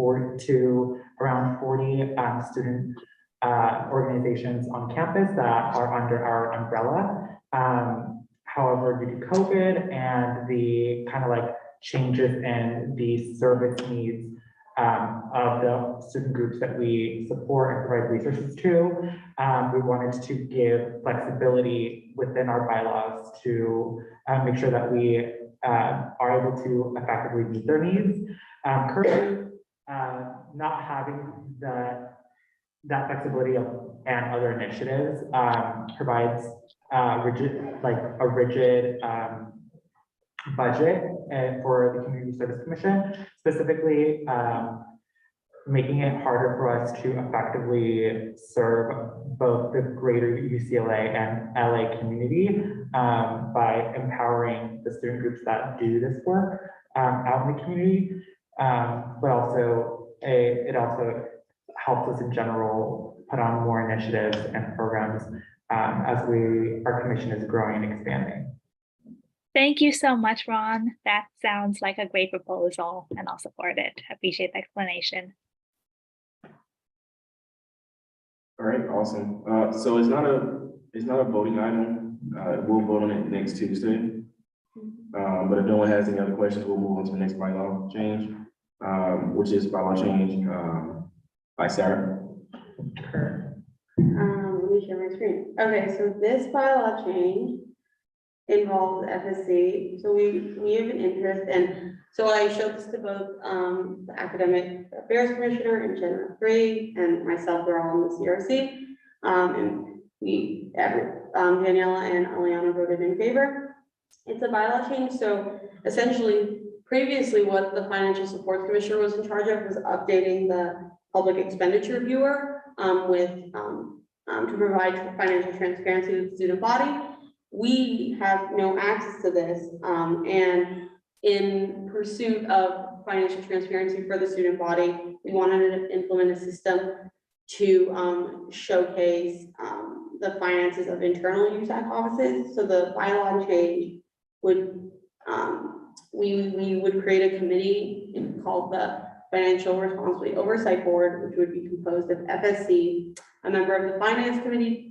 around 40 student organizations on campus that are under our umbrella. However, due to COVID and the kind of like changes in the service needs of the student groups that we support and provide resources to, we wanted to give flexibility within our bylaws to make sure that we are able to effectively meet their needs. Currently, not having that flexibility and other initiatives provides a rigid budget for the Community Service Commission, specifically making it harder for us to effectively serve both the greater UCLA and LA community by empowering the student groups that do this work out in the community, but also it also helps us in general put on more initiatives and programs as our commission is growing and expanding. Thank you so much, Ron. That sounds like a great proposal and I'll support it. I appreciate the explanation. All right, awesome. So it's not a voting item. We'll vote on it next Tuesday. But if no one has any other questions, we'll move on to the next bylaw change, which is bylaw change by Sarah. Let me share my screen. Okay, so this bylaw change involves FSC. So we have an interest, and so I showed this to both the Academic Affairs Commissioner and Gen 3 and myself. We're all on the CRC, and Daniela and Eliana voted in favor. It's a bylaw change. So essentially, previously, what the Financial Support Commissioner was in charge of was updating the public expenditure viewer to provide financial transparency to the student body. We have no access to this, and in pursuit of financial transparency for the student body, we wanted to implement a system to showcase the finances of internal USAC offices. So the bylaw change would, we would create a committee called the Financial Responsibility Oversight Board, which would be composed of FSC, a member of the Finance Committee,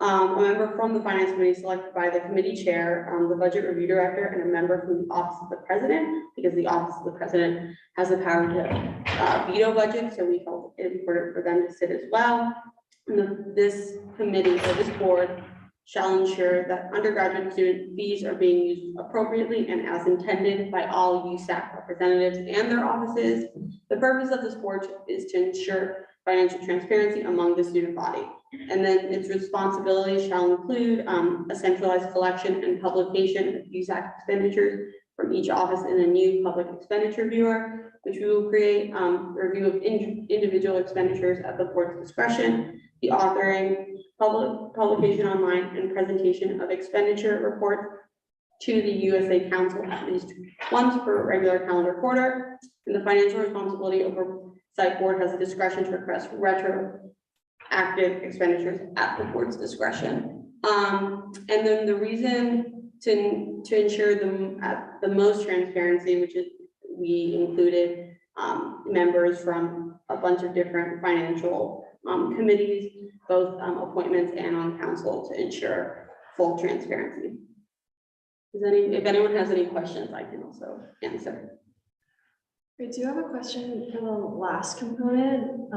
a member from the Finance Committee selected by the committee chair, the Budget Review Director, and a member from the Office of the President, because the Office of the President has the power to veto budget, so we felt it important for them to sit as well. And this committee, or this board, shall ensure that undergraduate student fees are being used appropriately and as intended by all USAC representatives and their offices. The purpose of this board is to ensure financial transparency among the student body. And then its responsibilities shall include a centralized collection and publication of USAC expenditures from each office in a new public expenditure viewer, which we will create, review of individual expenditures at the board's discretion, the authoring, publication online, and presentation of expenditure reports to the USA Council at least once per regular calendar quarter. And the financial responsibility oversight board has the discretion to request retroactive expenditures at the board's discretion. And then the reason to ensure the most transparency, which is we included members from a bunch of different financial committees, both appointments and on council, to ensure full transparency. If anyone has any questions, I can also answer. I do have a question for the last component,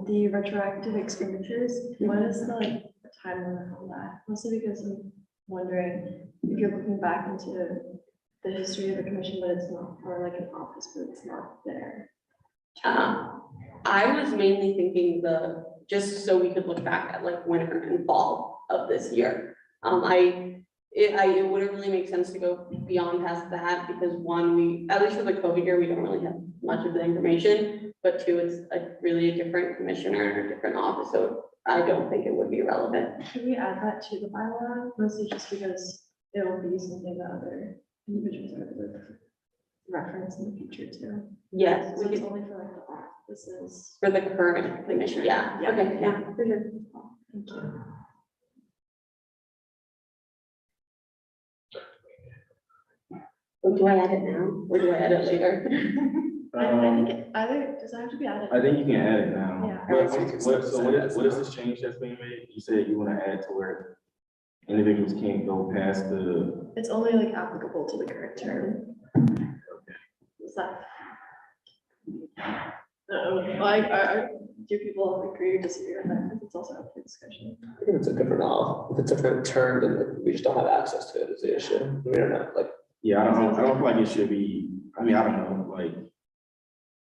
the retroactive expenditures. What is the timeline on that? Mostly because I'm wondering if you're looking back into the history of the commission, but it's not, or like an office, but it's not there. I was mainly thinking just so we could look back at like winter and fall of this year. It wouldn't really make sense to go beyond past that because one, at least for the COVID year, we don't really have much of the information, but two, it's really a different commissioner and a different office, so I don't think it would be relevant. Should we add that to the bylaw, mostly just because it will be something that other individuals are going to reference in the future too? Yes. So it's only for like the offices. For the current commissioner, yeah. Okay, yeah, for sure. Thank you. Do I add it now or do I add it later? I think does that have to be added? I think you can add it now. Yeah. What is this change that's being made? You said you want to add to where individuals can't go past the. It's only like applicable to the current term. Is that? Do people agree or disagree with that? Because it's also up for discussion. I think it's a different if it's a different term, then we just don't have access to it is the issue. We don't know, like. Yeah, I don't feel like it should be, I mean, I don't know, like,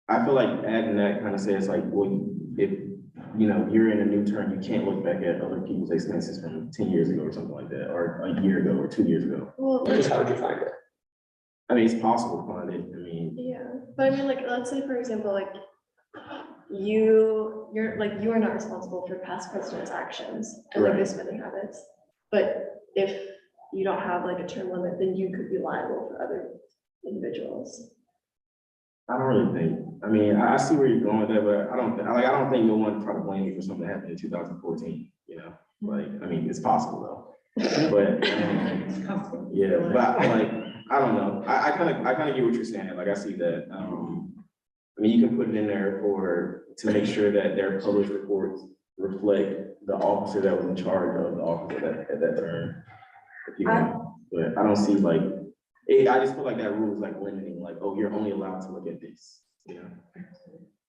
I feel like adding that kind of says like, well, if, you're in a new term, you can't look back at other people's expenses from 10 years ago or something like that, or a year ago or 2 years ago. Well, Just how would you find it? I mean, it's possible to find it, I mean. yeah, but I mean, like, let's say, for example, like, you are not responsible for past president's actions and like their spending habits. But if you don't have like a term limit, then you could be liable for other individuals. I don't really think, I mean, I see where you're going with that, but I don't think no one try to blame you for something that happened in 2014, like, I mean, it's possible though. But, yeah, but like, I don't know. I kind of get what you're saying. Like, I see that, I mean, you can put it in there to make sure that their published reports reflect the officer that was in charge of the office at that term. But I don't see like, I just feel like that rule is like limiting, like, oh, you're only allowed to look at this,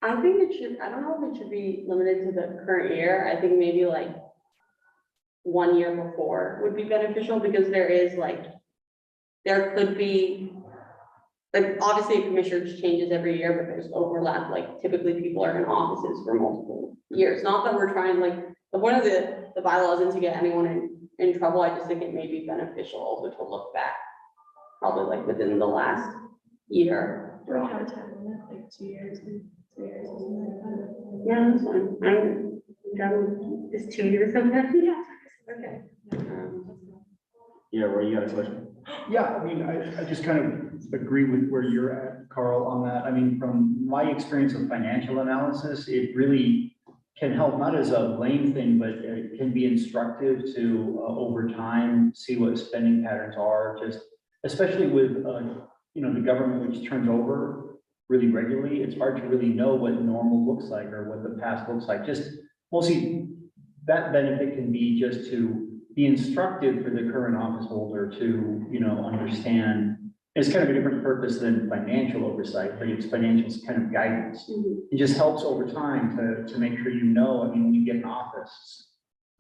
I think it should, I don't know if it should be limited to the current year. I think maybe like 1 year before would be beneficial because there could be, like, obviously a commissioner changes every year, but there's overlap. Like typically people are in offices for multiple years. Not that we're trying, like, the point of the bylaws isn't to get anyone in trouble. I just think it may be beneficial also to look back, probably like within the last year. Do we have a time limit, like 2 years, 3 years, or something like that? Yeah, that's fine. I'm done. Is 2 years sometimes? Yeah. Okay. Yeah, Roy, you got a question? Yeah, I mean, I just kind of agree with where you're at, Carl, on that. I mean, from my experience of financial analysis, it really can help, not as a blame thing, but it can be instructive to, over time, see what spending patterns are, just especially with, the government, which turns over really regularly. It's hard to really know what normal looks like or what the past looks like. Just mostly that benefit can be just to be instructive for the current office holder to, understand. It's kind of a different purpose than financial oversight, but it's financial kind of guidance. It just helps over time to make sure I mean, when you get in office,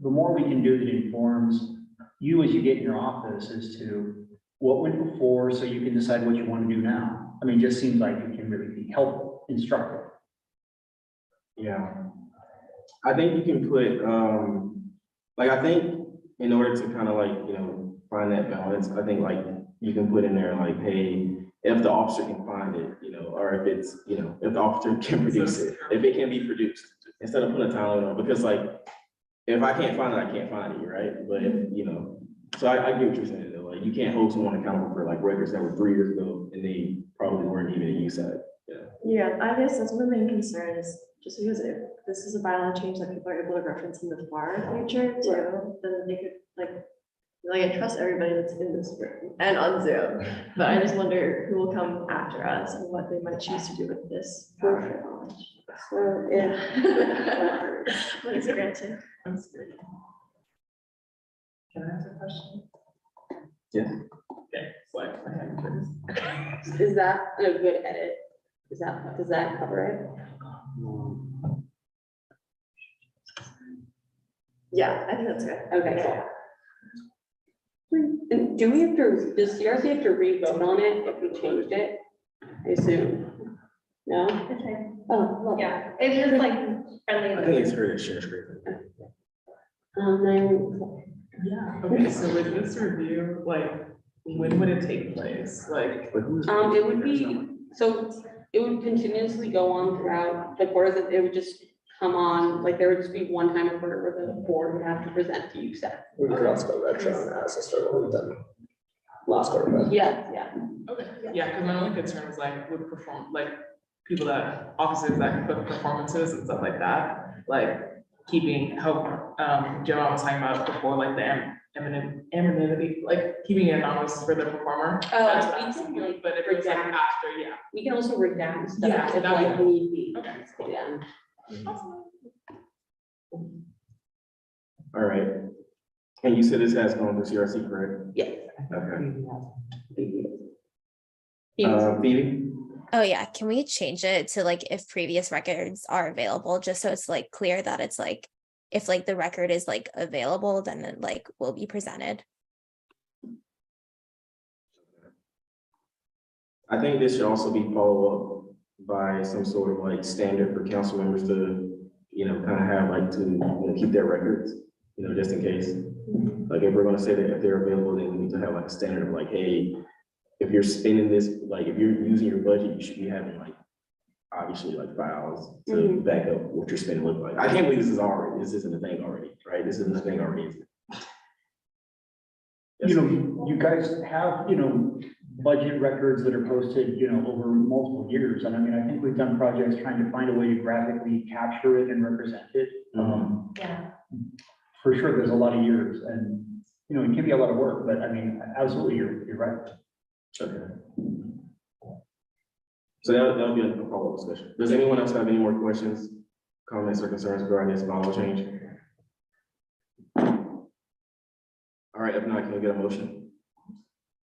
the more we can do that informs you as you get in your office as to what went before so you can decide what you want to do now. I mean, it just seems like it can really be helpful, instructive. Yeah. I think you can put, I think in order to kind of find that balance, I think you can put in there hey, if the officer can find it, or if it's, if the officer can produce it, if it can be produced, instead of putting a time limit on, because if I can't find it, I can't find it, right? But if, so I get what you're saying though, like, you can't hold someone accountable for like records that were 3 years ago and they probably weren't even in USAC. Yeah, I guess that's my main concern is just because if this is a bylaw change that people are able to reference in the far future too, then they could like I trust everybody that's in this room and on Zoom, but I just wonder who will come after us and what they might choose to do with this. So, yeah. But it's granted. Can I ask a question? Yeah. Okay, what? Is that a good edit? Does that cover it? Yeah, I think that's good. Okay. And do we have to, does CRC have to re-vote on it if we changed it? I assume. No? Oh, Yeah, it's just like friendly. I think it's her that share screen. Then, Yeah, okay, so with this review, like, when would it take place? Like, it would be, so it would continuously go on throughout the course, it would just come on, like, there would just be one time where the board would have to present to USAC. We could also go retro and as a struggle with them. Last quarter. Yeah. okay, yeah, because my only concern was like, would perform, like, people that, offices that can put performances and stuff like that, like, keeping, how, Joe was talking about before, like, the anonymity, like, keeping it anonymous for the performer. That's what I was thinking, like, but if it was like after, yeah. We can also redact stuff Yeah, if that like would- need be. Okay. Yeah. All right. And you said this has gone through CRC, correct? Yes. Okay. Phoebe? Oh yeah, can we change it to like if previous records are available, just so it's like clear that it's like, if like the record is like available, then it like will be presented. I think this should also be followed up by some sort of like standard for council members to, kind of have like to keep their records, just in case. Like if we're gonna say that if they're available, then we need to have like a standard of like, hey, if you're spending this, like if you're using your budget, you should be having like, obviously like files to back up what your spending look like. I can't believe this isn't a thing already, right? This isn't a thing already. Is it? You guys have, budget records that are posted, over multiple years. And I mean, I think we've done projects trying to find a way to graphically capture it and represent it. Yeah. For sure, there's a lot of years and, it can be a lot of work, but I mean, absolutely, you're right. Okay. So that'll be a follow-up discussion. Does anyone else have any more questions, comments, or concerns regarding this bylaw change? All right, if not, can we get a motion?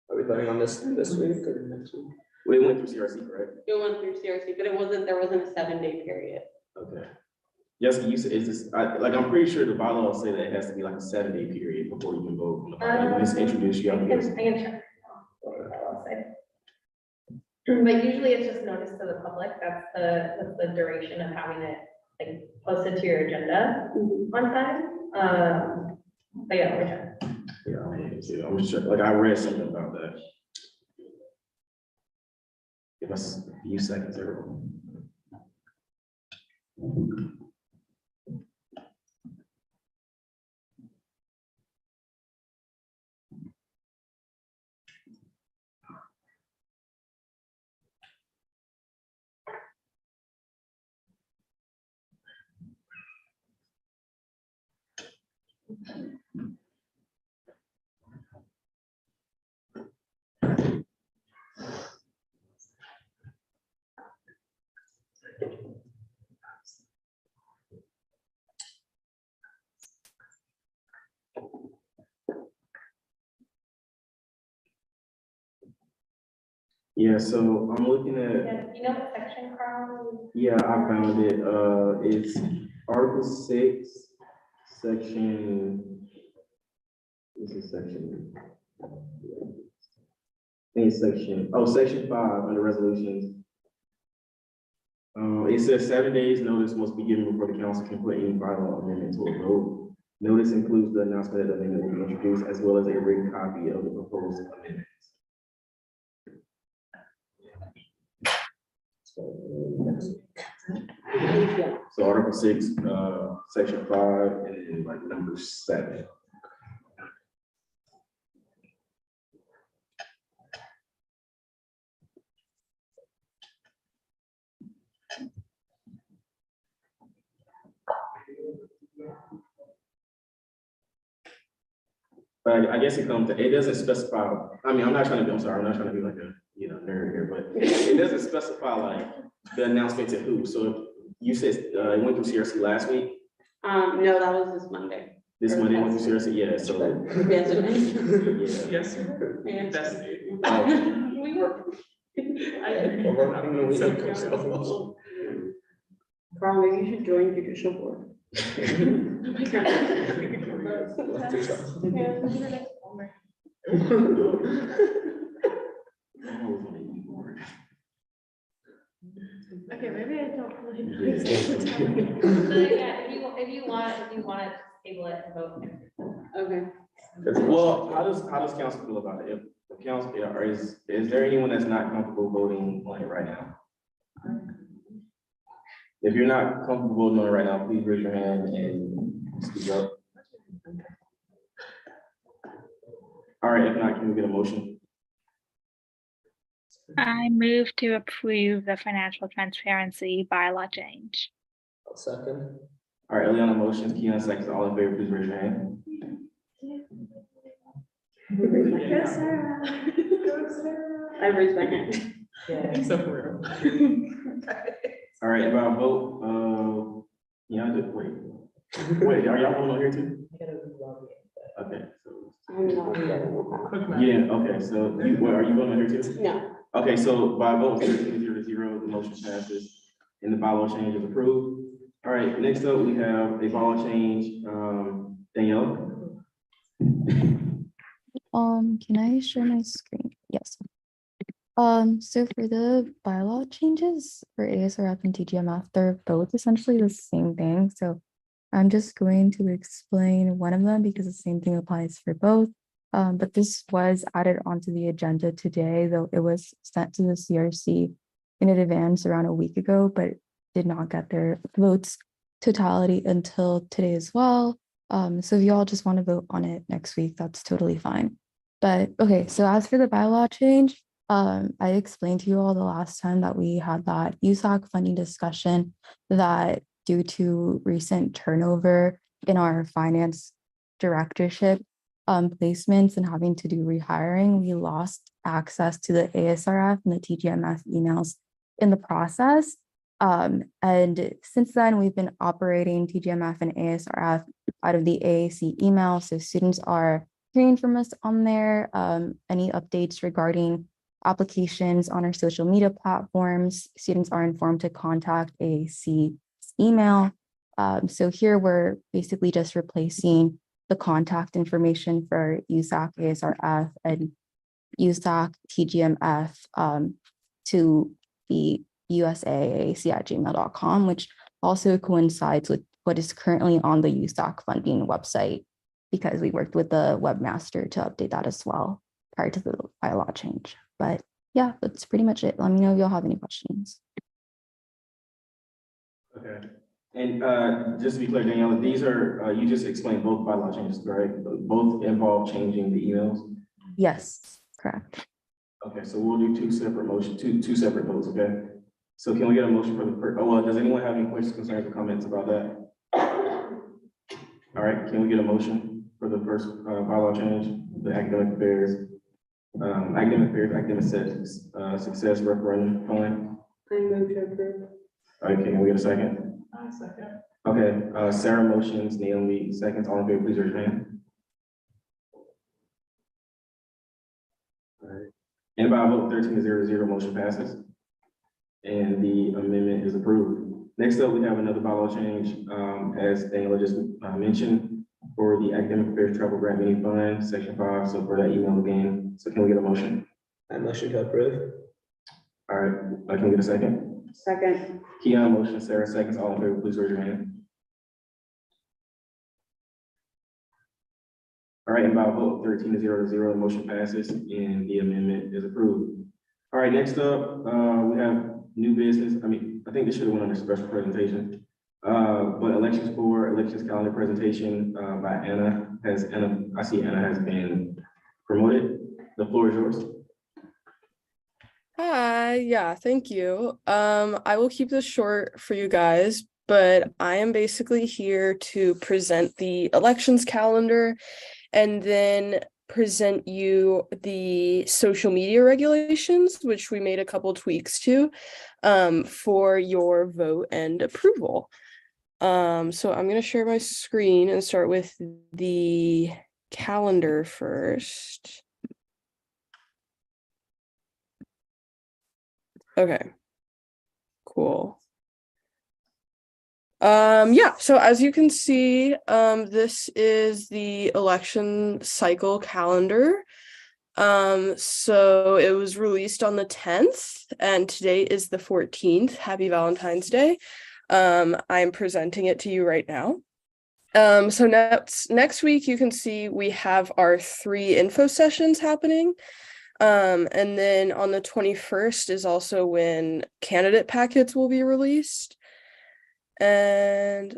Are we voting on this week or next week? We went through CRC, correct? It went through CRC, but there wasn't a 7-day period. Okay. Yes, you said, is this, I'm pretty sure the bylaws say that it has to be like a 7-day period before you can vote on the bylaw. Let me introduce you. I can check. I'll say. But usually it's just notice to the public, that's the duration of having it like posted to your agenda on time. But yeah, we're check. Yeah, I'm just like, I read something about that. Give us a few seconds, everyone. Yeah, so I'm looking at, You know what section, Carl? yeah, I found it. It's Article 6, section. This is section. I think it's section 5 under resolutions. It says 7 days notice must be given before the council can put any bylaw amendment to a vote. Notice includes the announcement that the amendment will be introduced as well as a written copy of the proposed amendment. So Article 6, section 5, and then like number 7. But I guess it doesn't specify, I mean, I'm not trying to be like a, nerd here, but it doesn't specify like the announcement to who. So if you said, it went through CRC last week, No, that was this Monday. this Monday it went through CRC, yeah, so. Yesterday. Yeah. Yes. Yeah. That's. We were. Carl, maybe you should join judicial board. Okay, maybe I don't really know. But yeah, if you want to table it and vote. Okay. Well, how does council feel about it? If the council, or is there anyone that's not comfortable voting on it right now? If you're not comfortable voting on it right now, please raise your hand and speak up. All right, if not, can we get a motion? I move to approve the financial transparency bylaw change. Second. All right, Eliana motions, Keon seconds, all in favor, please raise your hand. Go Sarah. Go Sarah. I raised my hand. Yeah. So for real. All right, about a vote, wait, are y'all voting on here too? Okay, so, I'm not okay, so are you voting on here too? No. Okay, so by a vote 13-0, the motion passes and the bylaw change is approved. All right, next up, we have a bylaw change, Danielle. Can I share my screen? Yes. So for the bylaw changes for ASRF and TGMF, they're both essentially the same thing. So I'm just going to explain one of them because the same thing applies for both. But this was added onto the agenda today, though it was sent to the CRC in advance around a week ago, but did not get their votes totality until today as well. So if you all just want to vote on it next week, that's totally fine. But okay, so as for the bylaw change, I explained to you all the last time that we had that USAC funding discussion that due to recent turnover in our finance directorship placements and having to do rehiring, we lost access to the ASRF and the TGMF emails in the process. And since then, we've been operating TGMF and ASRF out of the AAC email. So students are hearing from us on there. Any updates regarding applications on our social media platforms, students are informed to contact AAC email. So here we're basically just replacing the contact information for USAC, ASRF, and USAC, TGMF to the usaac@gmail.com, which also coincides with what is currently on the USAC funding website, because we worked with the webmaster to update that as well prior to the bylaw change. But yeah, that's pretty much it. Let me know if y'all have any questions. Okay. And just to be clear, Daniela, these are, you just explained both bylaw changes, right? Both involve changing the emails? Yes, correct. Okay, so we'll do two separate motions, two separate votes, okay? So can we get a motion for the first, does anyone have any questions, concerns, or comments about that? All right, can we get a motion for the first bylaw change, the academic affairs, success referendum fund? I move to approve. All right, can we get a second? Second. Okay, Sarah motions, Naomi seconds, all in favor, please raise your hand. All right, and by a vote 13-0, motion passes. And the amendment is approved. Next up, we have another bylaw change, as Daniela just mentioned, for the academic affairs travel grant mini fund, section 5. So for that email again, so can we get a motion? I motion to approve. All right, can we get a second? Second. Keon motion, Sarah seconds, all in favor, please raise your hand. All right, and by a vote 13-0, the motion passes and the amendment is approved. All right, next up, we have new business. I think this should have went under special presentation. But elections calendar presentation by Anna. I see Anna has been promoted. The floor is yours. Hi, yeah, thank you. I will keep this short for you guys, but I am basically here to present the elections calendar and then present you the social media regulations, which we made a couple tweaks to, for your vote and approval. So I'm going to share my screen and start with the calendar first. Okay, cool. Yeah, so as you can see, this is the election cycle calendar. So it was released on the 10th and today is the 14th. Happy Valentine's Day. I'm presenting it to you right now. So next week you can see we have our 3 info sessions happening. And then on the 21st is also when candidate packets will be released. And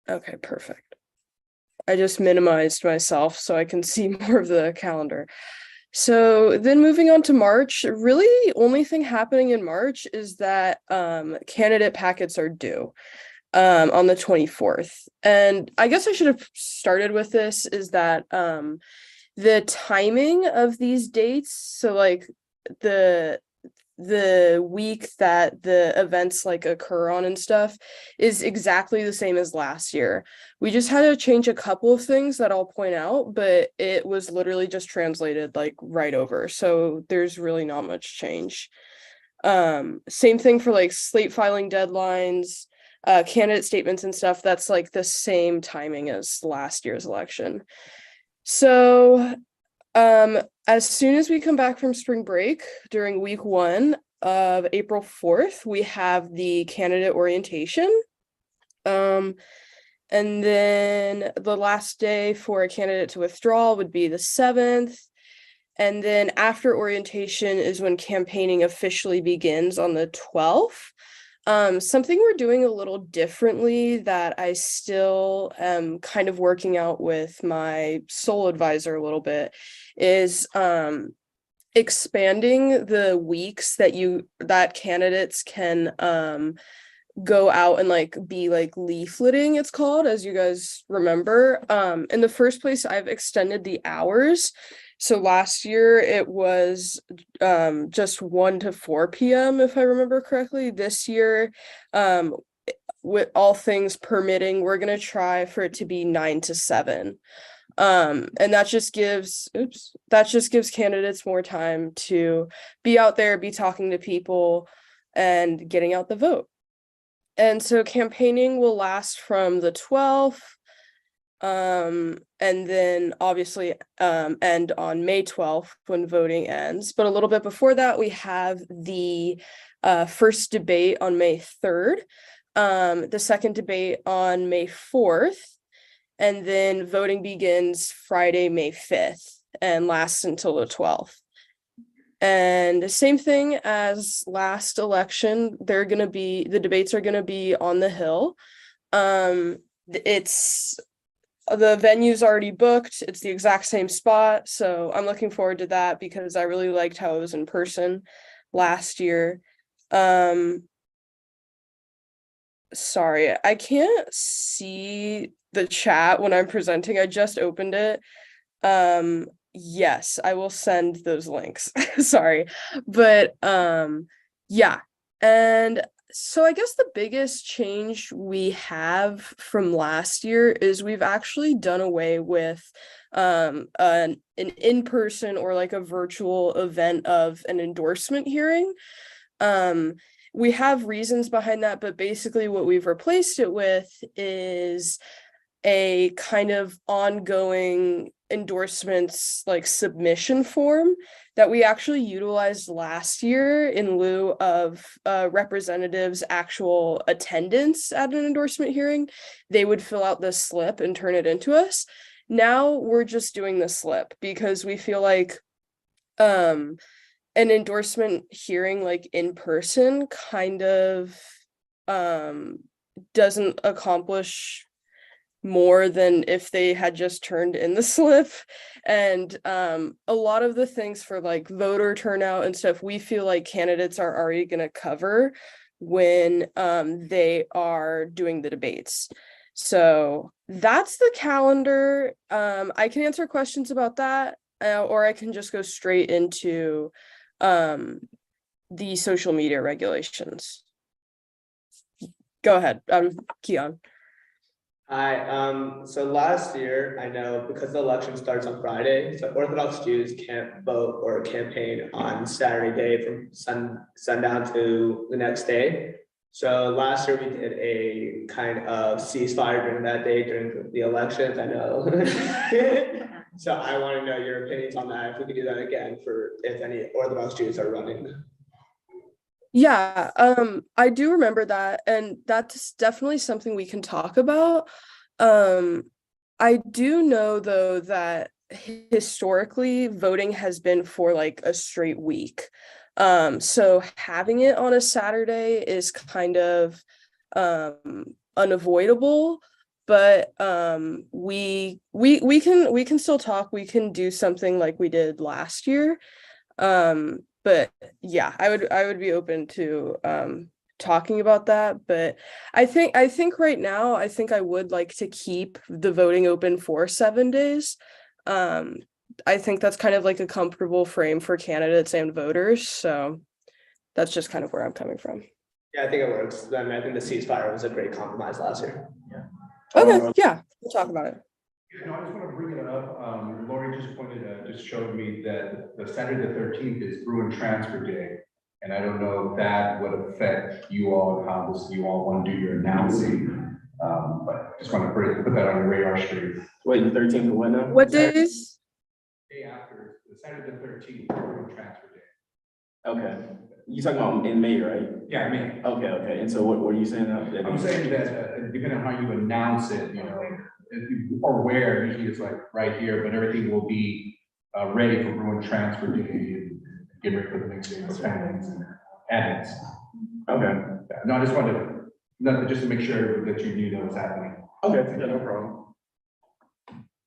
okay, perfect. I just minimized myself so I can see more of the calendar. So then moving on to March, really the only thing happening in March is that candidate packets are due on the 24th. And I guess I should have started with this is that the timing of these dates, so like the week that the events like occur on and stuff is exactly the same as last year. We just had to change a couple of things that I'll point out, but it was literally just translated like right over. So there's really not much change. Same thing for like slate filing deadlines, candidate statements and stuff. That's like the same timing as last year's election. So as soon as we come back from spring break during week 1 of April 4th, we have the candidate orientation. And then the last day for a candidate to withdraw would be the 7th. And then after orientation is when campaigning officially begins on the 12th. Something we're doing a little differently that I still am kind of working out with my sole advisor a little bit is expanding the weeks that candidates can go out and like be like leafleting, it's called, as you guys remember. In the first place, I've extended the hours. So last year it was just 1 to 4 p.m. if I remember correctly. This year, with all things permitting, we're gonna try for it to be 9 to 7. And that just gives candidates more time to be out there, be talking to people, and getting out the vote. And so campaigning will last from the 12th. And then obviously end on May 12th when voting ends. But a little bit before that, we have the first debate on May 3rd, the second debate on May 4th, and then voting begins Friday, May 5th, and lasts until the 12th. And the same thing as last election, the debates are gonna be on the Hill. The venue's already booked. It's the exact same spot. So I'm looking forward to that because I really liked how it was in person last year. Sorry, I can't see the chat when I'm presenting. I just opened it. Yes, I will send those links. Sorry. But yeah. And so I guess the biggest change we have from last year is we've actually done away with an in-person or like a virtual event of an endorsement hearing. We have reasons behind that, but basically what we've replaced it with is a kind of ongoing endorsements like submission form that we actually utilized last year in lieu of representatives' actual attendance at an endorsement hearing. They would fill out this slip and turn it into us. Now we're just doing the slip because we feel like an endorsement hearing like in person kind of doesn't accomplish more than if they had just turned in the slip. And a lot of the things for like voter turnout and stuff, we feel like candidates are already going to cover when they are doing the debates. So that's the calendar. I can answer questions about that, or I can just go straight into the social media regulations. Go ahead, Keon. Hi, so last year, I know because the election starts on Friday, so Orthodox Jews can't vote or campaign on Saturday day from sundown to the next day. So last year we did a kind of ceasefire during that day during the elections, I know. So I want to know your opinions on that, if we could do that again for if any Orthodox Jews are running. Yeah, I do remember that, and that's definitely something we can talk about. I do know though that historically voting has been for like a straight week. So having it on a Saturday is kind of unavoidable, but we can still talk. We can do something like we did last year. But yeah, I would be open to talking about that. But I think right now I would like to keep the voting open for 7 days. I think that's kind of like a comfortable frame for candidates and voters. So that's just kind of where I'm coming from. Yeah, I think it works. I mean, I think the ceasefire was a great compromise last year. Yeah. Okay, yeah, we'll talk about it. You know, I just want to bring it up. Lori just showed me that the Saturday the 13th is Bruin Transfer Day. And I don't know if that would affect you all and how you all want to do your announcing. But just want to put that on your radar screen. Wait, the 13th of what now? What days? Day after, the Saturday the 13th, Bruin Transfer Day. Okay. You talking about in May, right? Yeah, May. Okay. And so what are you saying now? I'm saying that depending on how you announce it, you know, or where, usually it's like right here, but everything will be ready for Bruin Transfer Day and get ready for the next day, expandings and edits. Okay. No, I just wanted just to make sure that you knew that was happening. Okay, yeah, no problem.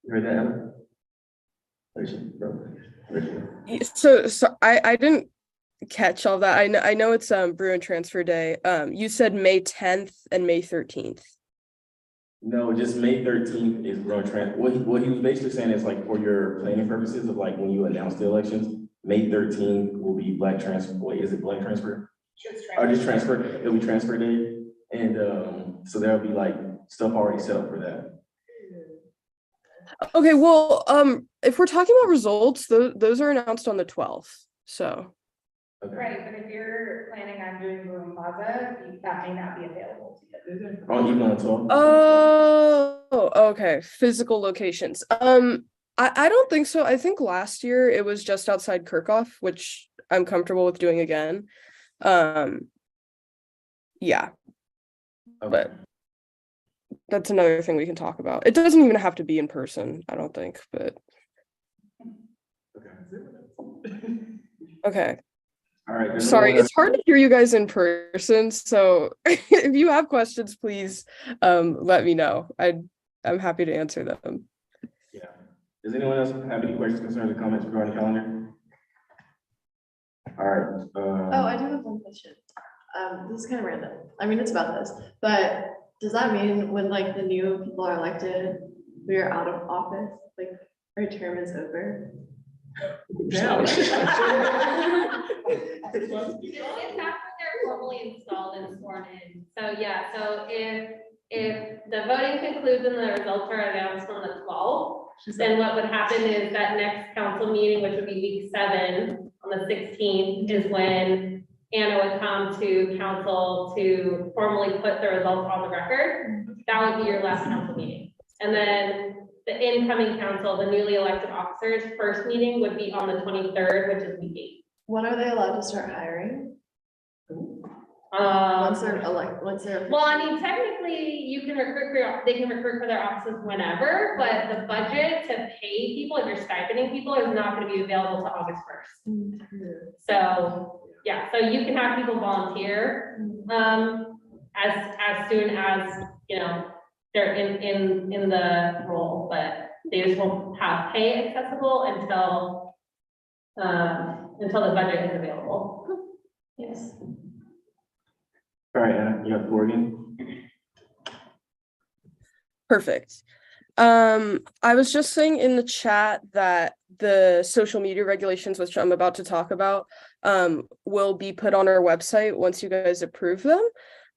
You heard that, Ellen? So I didn't catch all that. I know it's Bruin Transfer Day. You said May 10th and May 13th. No, just May 13th is Bruin Transfer. What he was basically saying is like for your planning purposes of like when you announce the elections, May 13th will be Black Transfer. Wait, is it Black Transfer? Or just transfer? It'll be Transfer Day, and so there'll be like stuff already set up for that. Okay, well, if we're talking about results, those are announced on the 12th. So. Okay. Right, but if you're planning on doing Bruin Plaza, that may not be available to you. Oh, even on the 12th? Oh, okay. Physical locations. I don't think so. I think last year it was just outside Kirkhoff, which I'm comfortable with doing again. Yeah. Okay. But that's another thing we can talk about. It doesn't even have to be in person, I don't think, but okay. All right. Sorry, it's hard to hear you guys in person. So if you have questions, please let me know. I'm happy to answer them. Yeah. Does anyone else have any questions, concerns, or comments regarding the calendar? All right. Oh, I do have one question. This is kind of random. I mean, it's about this, but does that mean when like the new people are elected, we are out of office? Like our term is over? It's after they're formally installed and sworn in. So yeah, so if the voting concludes and the results are announced on the 12th, then what would happen is that next council meeting, which would be week 7 on the 16th, is when Anna would come to council to formally put the results on the record. That would be your last council meeting. And then the incoming council, the newly elected officers, first meeting would be on the 23rd, which is week 8. When are they allowed to start hiring? Once they're elected, once they're. Well, I mean, technically, you can they can recruit for their offices whenever, but the budget to pay people, if you're stipending people, is not going to be available to August 1st. So, yeah, so you can have people volunteer as soon as, you know, they're in the role, but they just won't have pay accessible until the budget is available. Yes. All right, Anna, you have the floor again. Perfect. I was just saying in the chat that the social media regulations, which I'm about to talk about, will be put on our website once you guys approve them.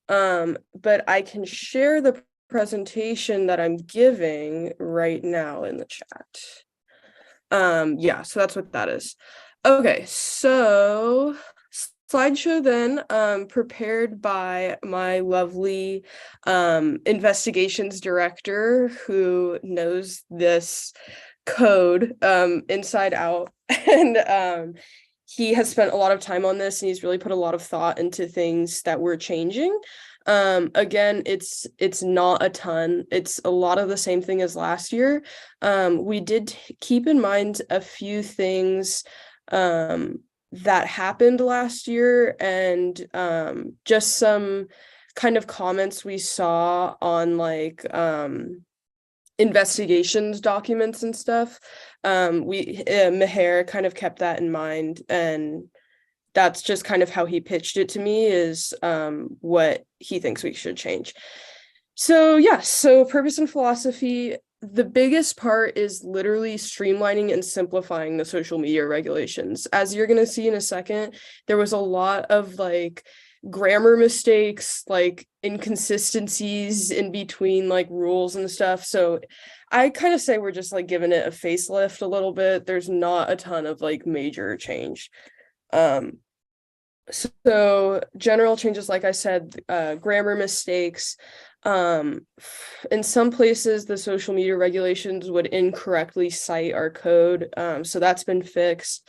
But I can share the presentation that I'm giving right now in the chat. Yeah, so that's what that is. Okay, so slideshow then, prepared by my lovely investigations director who knows this code inside out. And he has spent a lot of time on this, and he's really put a lot of thought into things that we're changing. Again, it's not a ton. It's a lot of the same thing as last year. We did keep in mind a few things that happened last year, and just some kind of comments we saw on like investigations documents and stuff. Meher kind of kept that in mind, and that's just kind of how he pitched it to me, is what he thinks we should change. So yeah, so purpose and philosophy, the biggest part is literally streamlining and simplifying the social media regulations. As you're going to see in a second, there was a lot of like grammar mistakes, like inconsistencies in between like rules and stuff. So I kind of say we're just like giving it a facelift a little bit. There's not a ton of like major change. So general changes, like I said, grammar mistakes. In some places, the social media regulations would incorrectly cite our code. So that's been fixed.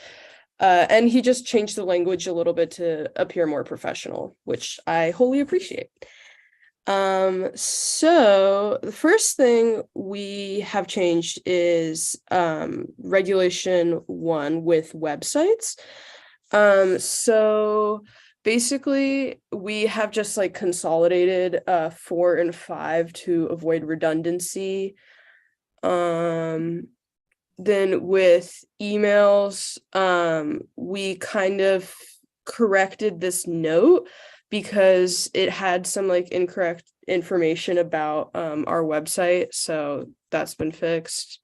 And he just changed the language a little bit to appear more professional, which I wholly appreciate. So the first thing we have changed is Regulation 1 with websites. So basically we have just like consolidated 4 and 5 to avoid redundancy. Then with emails, we kind of corrected this note because it had some like incorrect information about our website, so that's been fixed.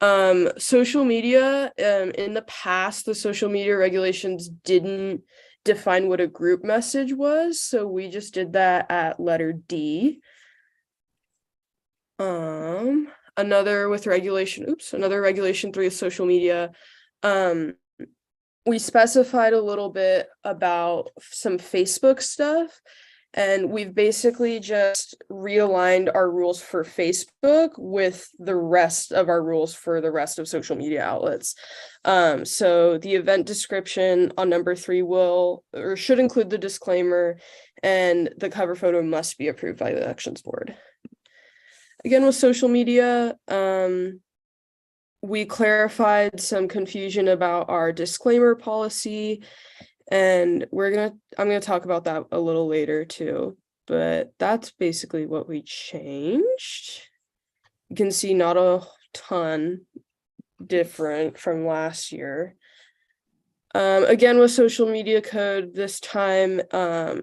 Social media, in the past, the social media regulations didn't define what a group message was, so we just did that at letter D. Another regulation 3 of social media, we specified a little bit about some Facebook stuff, and we've basically just realigned our rules for Facebook with the rest of our rules for the rest of social media outlets. So the event description on number 3 should include the disclaimer, and the cover photo must be approved by the elections board. Again, with social media, we clarified some confusion about our disclaimer policy, and I'm gonna talk about that a little later too, but that's basically what we changed. You can see not a ton different from last year. Again, with social media code, this time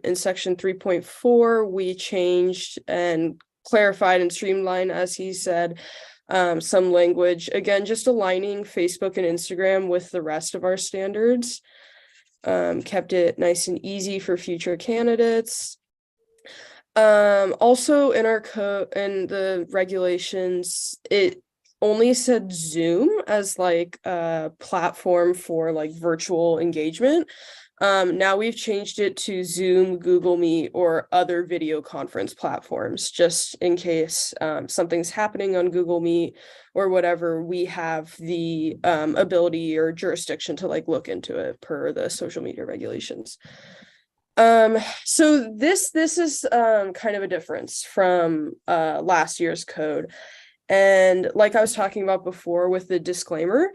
in section 3.4, we changed and clarified and streamlined, as he said, some language, again, just aligning Facebook and Instagram with the rest of our standards. Kept it nice and easy for future candidates. Also in our code and the regulations, it only said Zoom as like a platform for like virtual engagement. Now we've changed it to Zoom, Google Meet, or other video conference platforms, just in case something's happening on Google Meet or whatever, we have the ability or jurisdiction to like look into it per the social media regulations. So this is kind of a difference from last year's code. And like I was talking about before with the disclaimer,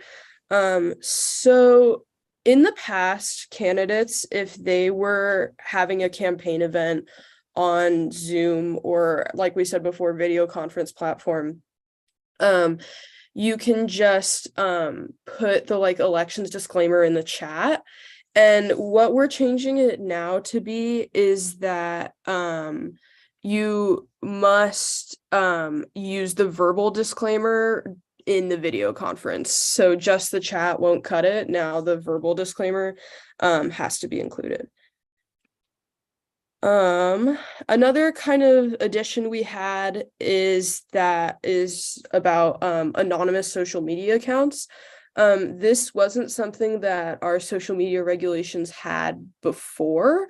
so in the past, candidates, if they were having a campaign event on Zoom or, like we said before, video conference platform, you can just put the like elections disclaimer in the chat, And what we're changing it now to be is that you must use the verbal disclaimer in the video conference. So just the chat won't cut it. Now the verbal disclaimer has to be included. Another kind of addition we had is about anonymous social media accounts. This wasn't something that our social media regulations had before.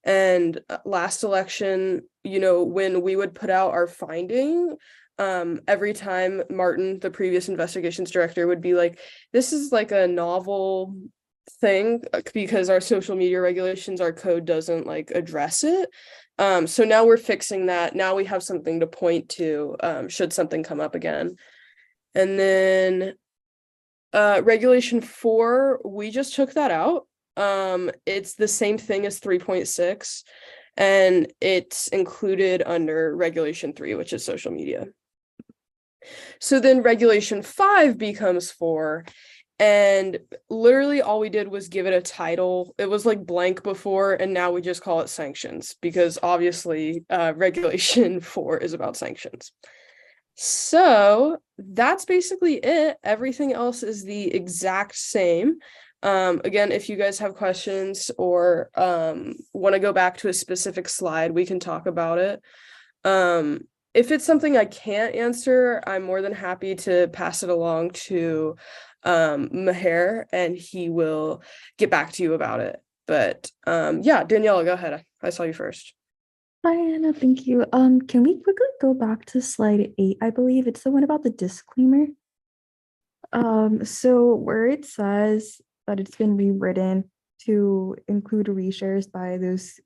And last election, when we would put out our finding, every time Martin, the previous investigations director, would be like, this is like a novel thing because our social media regulations, our code doesn't like address it. So now we're fixing that. Now we have something to point to should something come up again. And then regulation 4, we just took that out. It's the same thing as 3.6, and it's included under regulation 3, which is social media. So then regulation 5 becomes 4, and literally all we did was give it a title. It was like blank before, and now we just call it sanctions because obviously regulation 4 is about sanctions. So that's basically it. Everything else is the exact same. Again, if you guys have questions or want to go back to a specific slide, we can talk about it. If it's something I can't answer, I'm more than happy to pass it along to Maher, and he will get back to you about it. But yeah, Daniela, go ahead. I saw you first. Hi, Anna, thank you. Can we quickly go back to slide 8? I believe it's the one about the disclaimer. So where it says that it's been rewritten to include reshares by those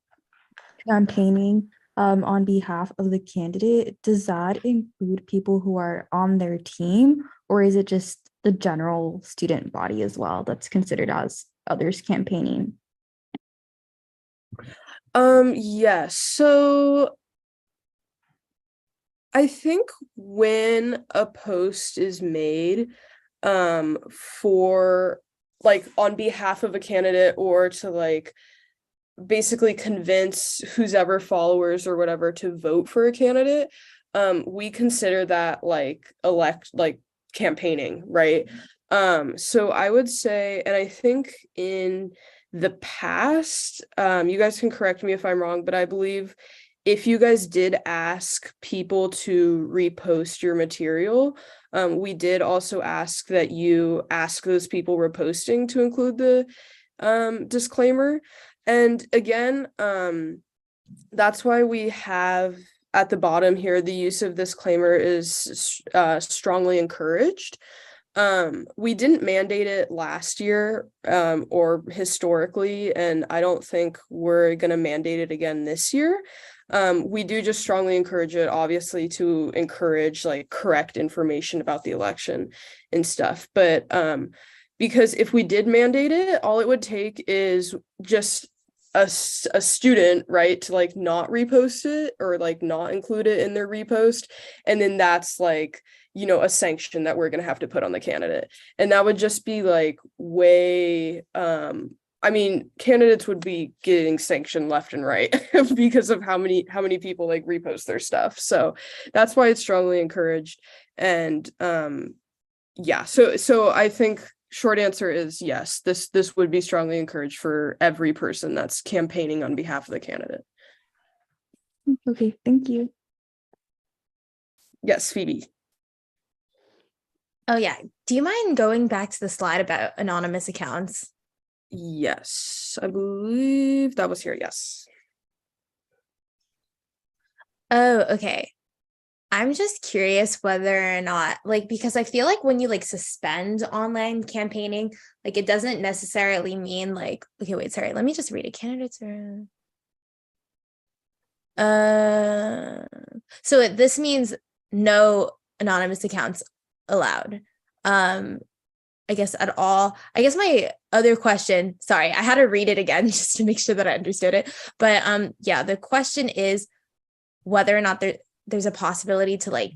campaigning on behalf of the candidate, does that include people who are on their team, or is it just the general student body as well that's considered as others campaigning? Yes. So I think when a post is made for like on behalf of a candidate or to like basically convince whose ever followers or whatever to vote for a candidate, we consider that like campaigning, right? So I would say, and I think in the past, you guys can correct me if I'm wrong, but I believe if you guys did ask people to repost your material, we did also ask that you ask those people reposting to include the disclaimer. And again, that's why we have at the bottom here, the use of disclaimer is strongly encouraged. We didn't mandate it last year or historically, and I don't think we're going to mandate it again this year. We do just strongly encourage it, obviously, to encourage like correct information about the election and stuff. But because if we did mandate it, all it would take is just a student, right, to like not repost it or like not include it in their repost, and then that's like, you know, a sanction that we're going to have to put on the candidate. And that would just be like way I mean, candidates would be getting sanctioned left and right because of how many people like repost their stuff. So that's why it's strongly encouraged. And yeah, so I think short answer is yes, this would be strongly encouraged for every person that's campaigning on behalf of the candidate. Okay, thank you. Yes, Phoebe. Oh yeah. Do you mind going back to the slide about anonymous accounts? Yes, I believe that was here. Yes. Oh, okay. I'm just curious whether or not, like, because I feel like when you like suspend online campaigning, like it doesn't necessarily mean like, okay, wait, sorry, let me just read it. Candidates are so this means no anonymous accounts allowed. I guess at all. I guess my other question, sorry, I had to read it again just to make sure that I understood it. But yeah, the question is whether or not there's a possibility to like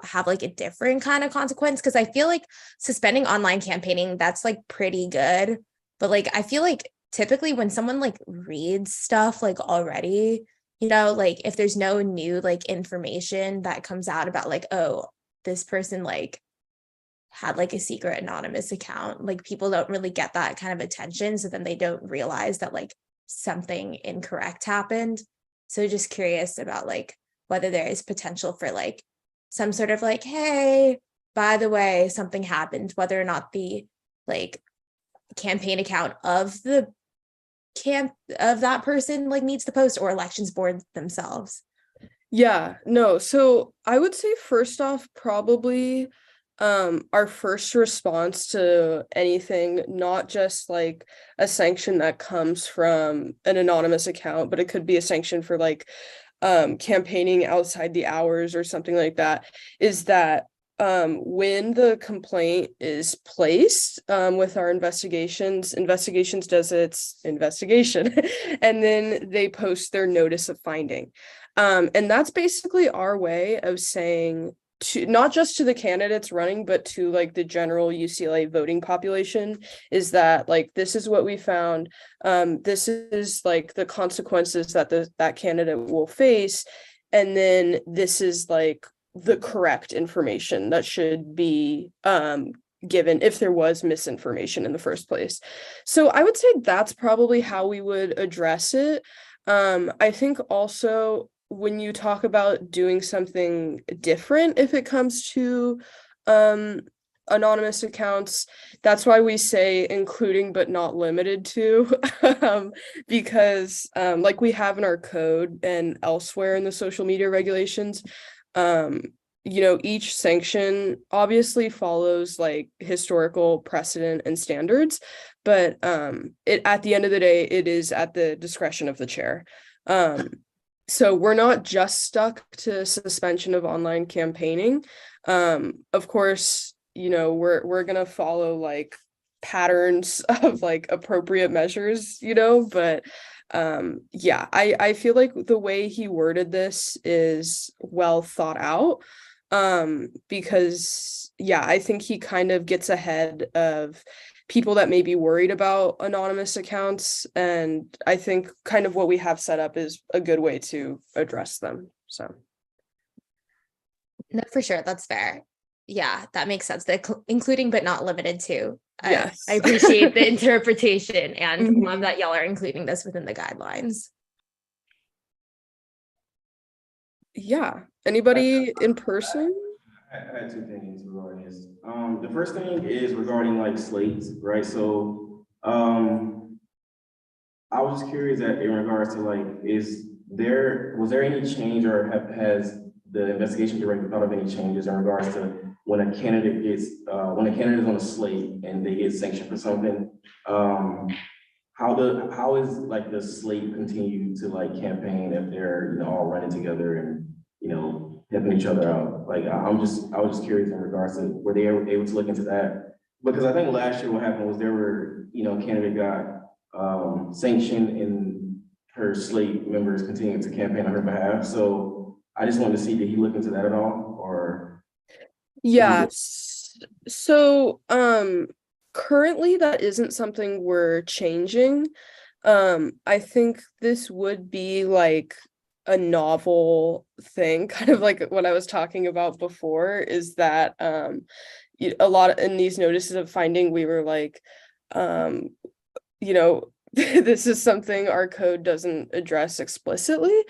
have like a different kind of consequence, because I feel like suspending online campaigning, that's like pretty good, but like I feel like typically when someone like reads stuff like already, you know, like if there's no new like information that comes out about like, oh, this person like had like a secret anonymous account, like people don't really get that kind of attention, so then they don't realize that like something incorrect happened. So just curious about like whether there is potential for like some sort of like, hey, by the way, something happened, whether or not the like campaign account of the of that person like needs to post, or elections board themselves. Yeah, no. So I would say first off, probably our first response to anything, not just like a sanction that comes from an anonymous account, but it could be a sanction for like campaigning outside the hours or something like that, is that when the complaint is placed with our investigations does its investigation and then they post their notice of finding. And that's basically our way of saying to not just to the candidates running, but to like the general UCLA voting population, is that like, this is what we found. This is like the consequences that that candidate will face. And then this is like the correct information that should be given if there was misinformation in the first place. So I would say that's probably how we would address it. I think also when you talk about doing something different, if it comes to anonymous accounts, that's why we say including but not limited to, because like we have in our code and elsewhere in the social media regulations, you know, each sanction obviously follows like historical precedent and standards, but it at the end of the day, it is at the discretion of the chair. So we're not just stuck to suspension of online campaigning. Of course, you know, we're gonna follow like patterns of like appropriate measures, you know, but yeah, I feel like the way he worded this is well thought out. Because yeah, I think he kind of gets ahead of people that may be worried about anonymous accounts, and I think kind of what we have set up is a good way to address them. So No, for sure, that's fair. Yeah, that makes sense. Including but not limited to. yes, I appreciate the interpretation and Mhm. love that y'all are including this within the guidelines. Yeah, anybody in person? I had two things regarding this. The first thing is regarding like slates, right? So, I was just curious that in regards to like, was there any change, or has the investigation director thought of any changes in regards to when a candidate gets, when a candidate is on a slate and they get sanctioned for something, how is like the slate continue to like campaign if they're, you know, all running together and, you know, helping each other out? Like, I was just curious in regards to, were they able to look into that? Because I think last year what happened was there were, you know, candidate got sanctioned and her slate members continuing to campaign on her behalf. So I just wanted to see, did he look into that at all, or? Yeah. So currently that isn't something we're changing. I think this would be like a novel thing, kind of like what I was talking about before, is that a lot in these notices of finding, we were like, you know, this is something our code doesn't address explicitly.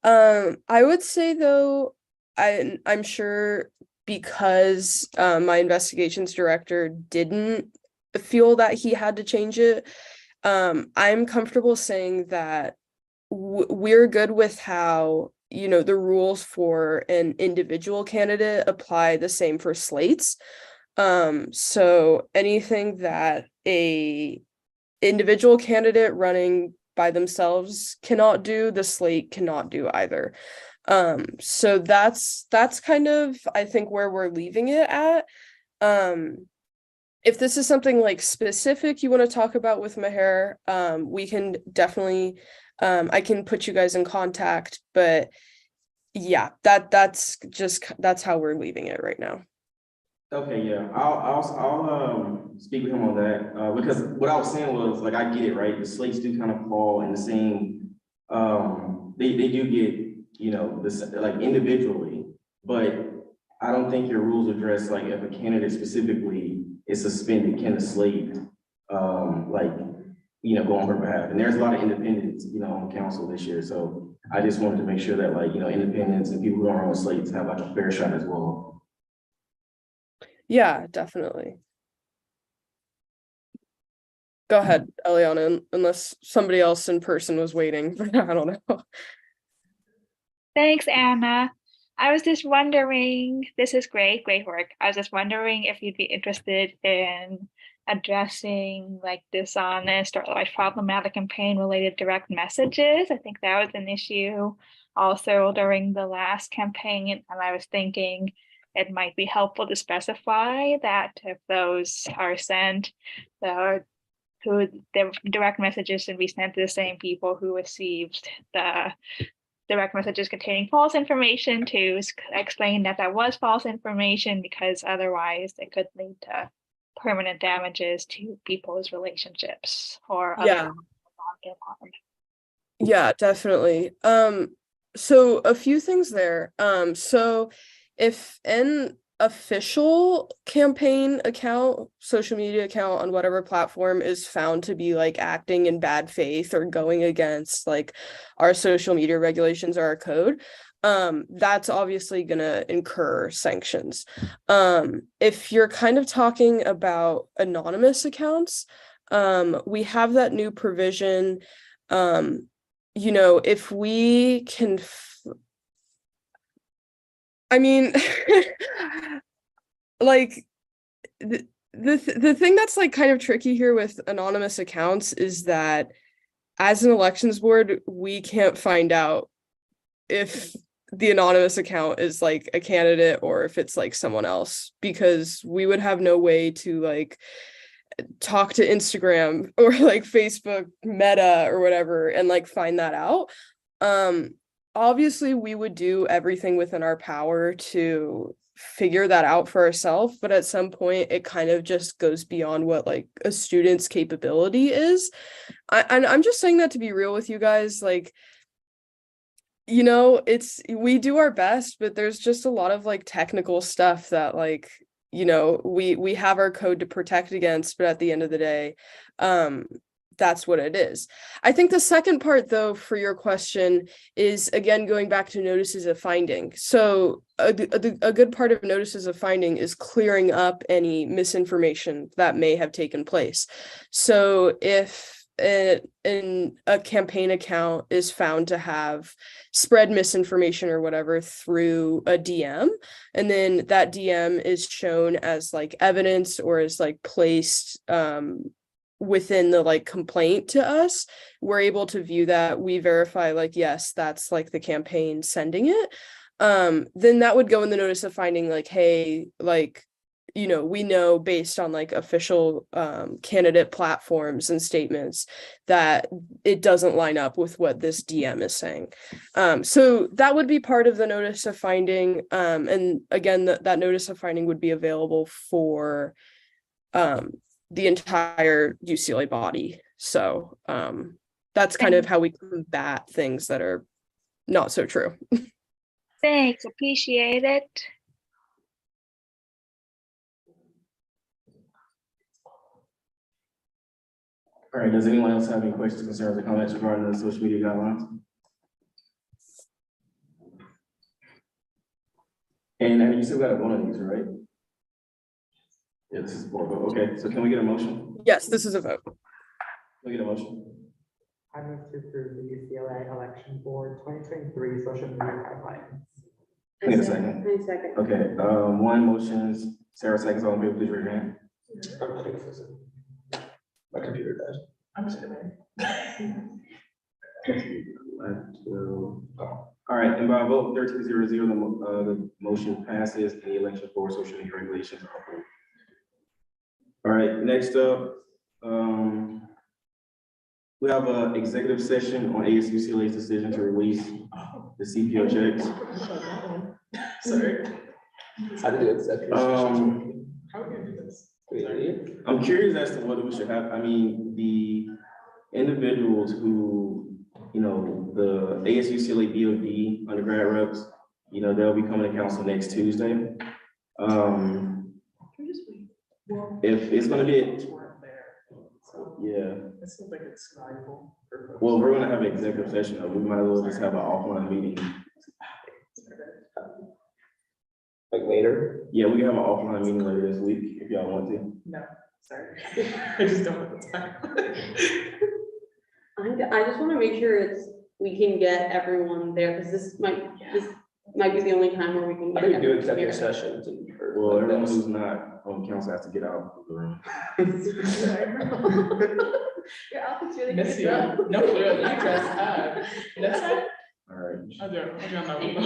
I would say though, I'm sure because my investigations director didn't feel that he had to change it, I'm comfortable saying that we're good with how, you know, the rules for an individual candidate apply the same for slates. So anything that a individual candidate running by themselves cannot do, the slate cannot do either. So that's kind of, I think, where we're leaving it at. If this is something like specific you want to talk about with Maher, we can definitely, I can put you guys in contact, but yeah, that's how we're leaving it right now. Okay, yeah, I'll speak with him on that, because what I was saying was, like, I get it, right? The slates do kind of fall in the same, they do get, you know, this, like, individually, but I don't think your rules address, like, if a candidate specifically is suspended, can the slate, like, you know, go on her behalf? And there's a lot of independents, you know, on council this year, so I just wanted to make sure that, like, you know, independents and people who don't run with slates have like a fair shot as well. Yeah, definitely. Go ahead, Eliana, unless somebody else in person was waiting, but I don't know. Thanks, Anna. I was just wondering, this is great work. I was just wondering if you'd be interested in addressing like dishonest or like problematic campaign-related direct messages. I think that was an issue also during the last campaign, and I was thinking it might be helpful to specify that if those are sent, the direct messages should be sent to the same people who received the direct messages containing false information to explain that that was false information, because otherwise it could lead to permanent damages to people's relationships or other Yeah. Yeah, definitely. So a few things there. So if an official campaign account, social media account on whatever platform is found to be like acting in bad faith or going against like our social media regulations or our code, that's obviously gonna incur sanctions. If you're kind of talking about anonymous accounts, we have that new provision. You know, if we can, I mean, like the thing that's like kind of tricky here with anonymous accounts is that as an elections board, we can't find out if the anonymous account is like a candidate or if it's like someone else, because we would have no way to like talk to Instagram or like Facebook Meta or whatever and like find that out. Obviously we would do everything within our power to figure that out for ourselves, but at some point it kind of just goes beyond what like a student's capability is. I'm just saying that to be real with you guys, like, you know, we do our best, but there's just a lot of like technical stuff that like, you know, we have our code to protect against, but at the end of the day, that's what it is. I think the second part though for your question is again going back to notices of finding. So a good part of notices of finding is clearing up any misinformation that may have taken place. So if a campaign account is found to have spread misinformation or whatever through a DM, and then that DM is shown as like evidence or is like placed within the like complaint to us, we're able to view that. We verify like, yes, that's like the campaign sending it. Then that would go in the notice of finding like, hey, like, you know, we know based on like official candidate platforms and statements that it doesn't line up with what this DM is saying. So that would be part of the notice of finding. And again, that notice of finding would be available for the entire UCLA body. So that's kind of how we combat things that are not so true. Thanks, appreciate it. All right, does anyone else have any questions, concerns, or comments regarding the social media guidelines? And you still got to vote on these, right? Yeah, this is a board vote. Okay, so can we get a motion? Yes, this is a vote. Can we get a motion? I move to approve the UCLA Election Board 2023 social media guidelines. Can we get a second? Okay, one motions, Sarah seconds, all in favor, please raise your hand. My computer does. I'm just kidding. All right, and by a vote 13-0-0, the motion passes and the election for social media regulations are approved. All right, next up, we have an executive session on ASUCLA's decision to release the CPO checks. Sorry. How to do executive session. How would you do this? I'm curious as to whether we should have, I mean, the individuals who, you know, the ASU-CLA BOD undergrad reps, you know, they'll be coming to council next Tuesday. If it's gonna be, yeah. It seems like it's valuable. Well, we're gonna have an executive session, we might as well just have an offline meeting. Like later? Yeah, we can have an offline meeting later this week, if y'all want to. No, sorry. I just don't have the time. I just want to make sure we can get everyone there, because this might be the only time where we can. How do we do executive sessions? Well, everyone who's not on council has to get out of the room. Your outfit's really Miss good. you. though. No, clearly, you dress up. That's right. All right. I'll do it. I'll be on my way. Can I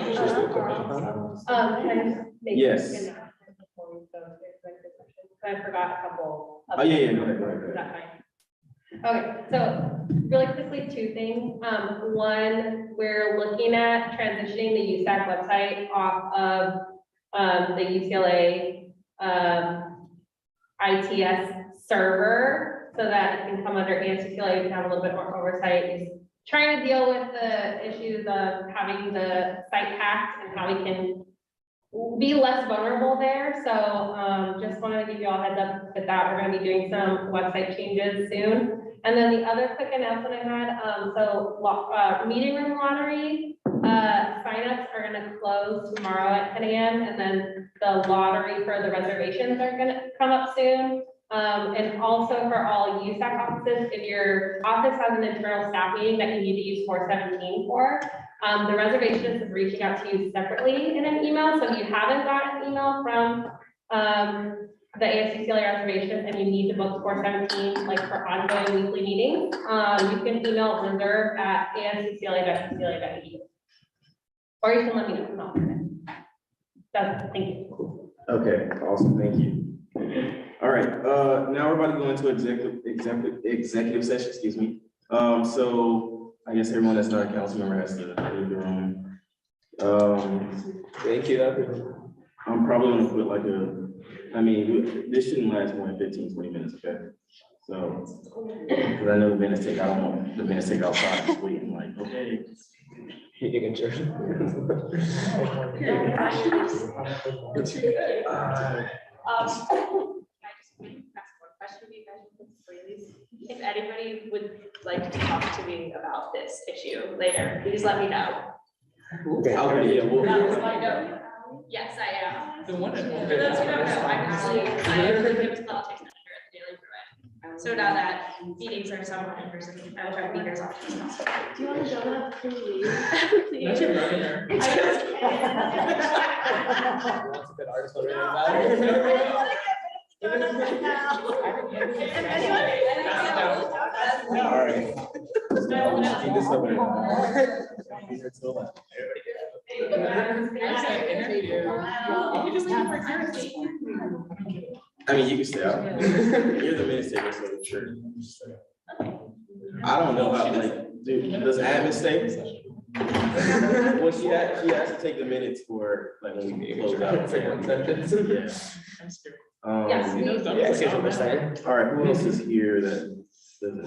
just make Yes. an announcement before we go to executive session? 'Cause I forgot a couple. Oh, yeah, go ahead, go ahead. Is that fine? Okay, so really quickly, two things. One, we're looking at transitioning the USAC website off of the UCLA ITS server so that it can come under ASUCLA to have a little bit more oversight. Is trying to deal with the issues of having the site hacked and how we can be less vulnerable there. So just wanted to give you all a heads up with that. We're going to be doing some website changes soon. And then the other quick announcement I had, meeting room lottery signups are going to close tomorrow at 10 a.m. And then the lottery for the reservations are going to come up soon. And also for all USAC offices, if your office has an internal staff meeting that you need to use 417 for, the reservations is reaching out to you separately in an email. So if you haven't got an email from the ASUCLA reservation and you need to book 417, like for ongoing weekly meetings, you can email reserve@asucla.ucla.edu. Or you can let me know. That's, thank you. Okay, awesome, thank you. All right, now we're about to go into executive session, excuse me. So I guess everyone that's not a council member has to leave the room. Thank you, everyone. I'm probably gonna put this shouldn't last more than 15, 20 minutes, okay? So, because I know the minutes take, I don't want the minutes take outside this week, I'm like, okay. You can share. If anybody would like to talk to me about this issue later, please let me know. Okay, That was my note. Yes, I am. The one. For those who don't know, I actually was politics manager at the Daily Bruin. So now that meetings are somewhat in person, I will try to be here as often as possible. Do you want to go up, please? That's your brother. That's a good article written about it. All right. Keep this up there. I mean, you can stay out. You're the minutes taker, so sure. I don't know how, dude, does admin stay? Well, she has to take the minutes for, like, when we close out. It's like 1 sentence. Yeah. Yes. All right, who else is here that doesn't?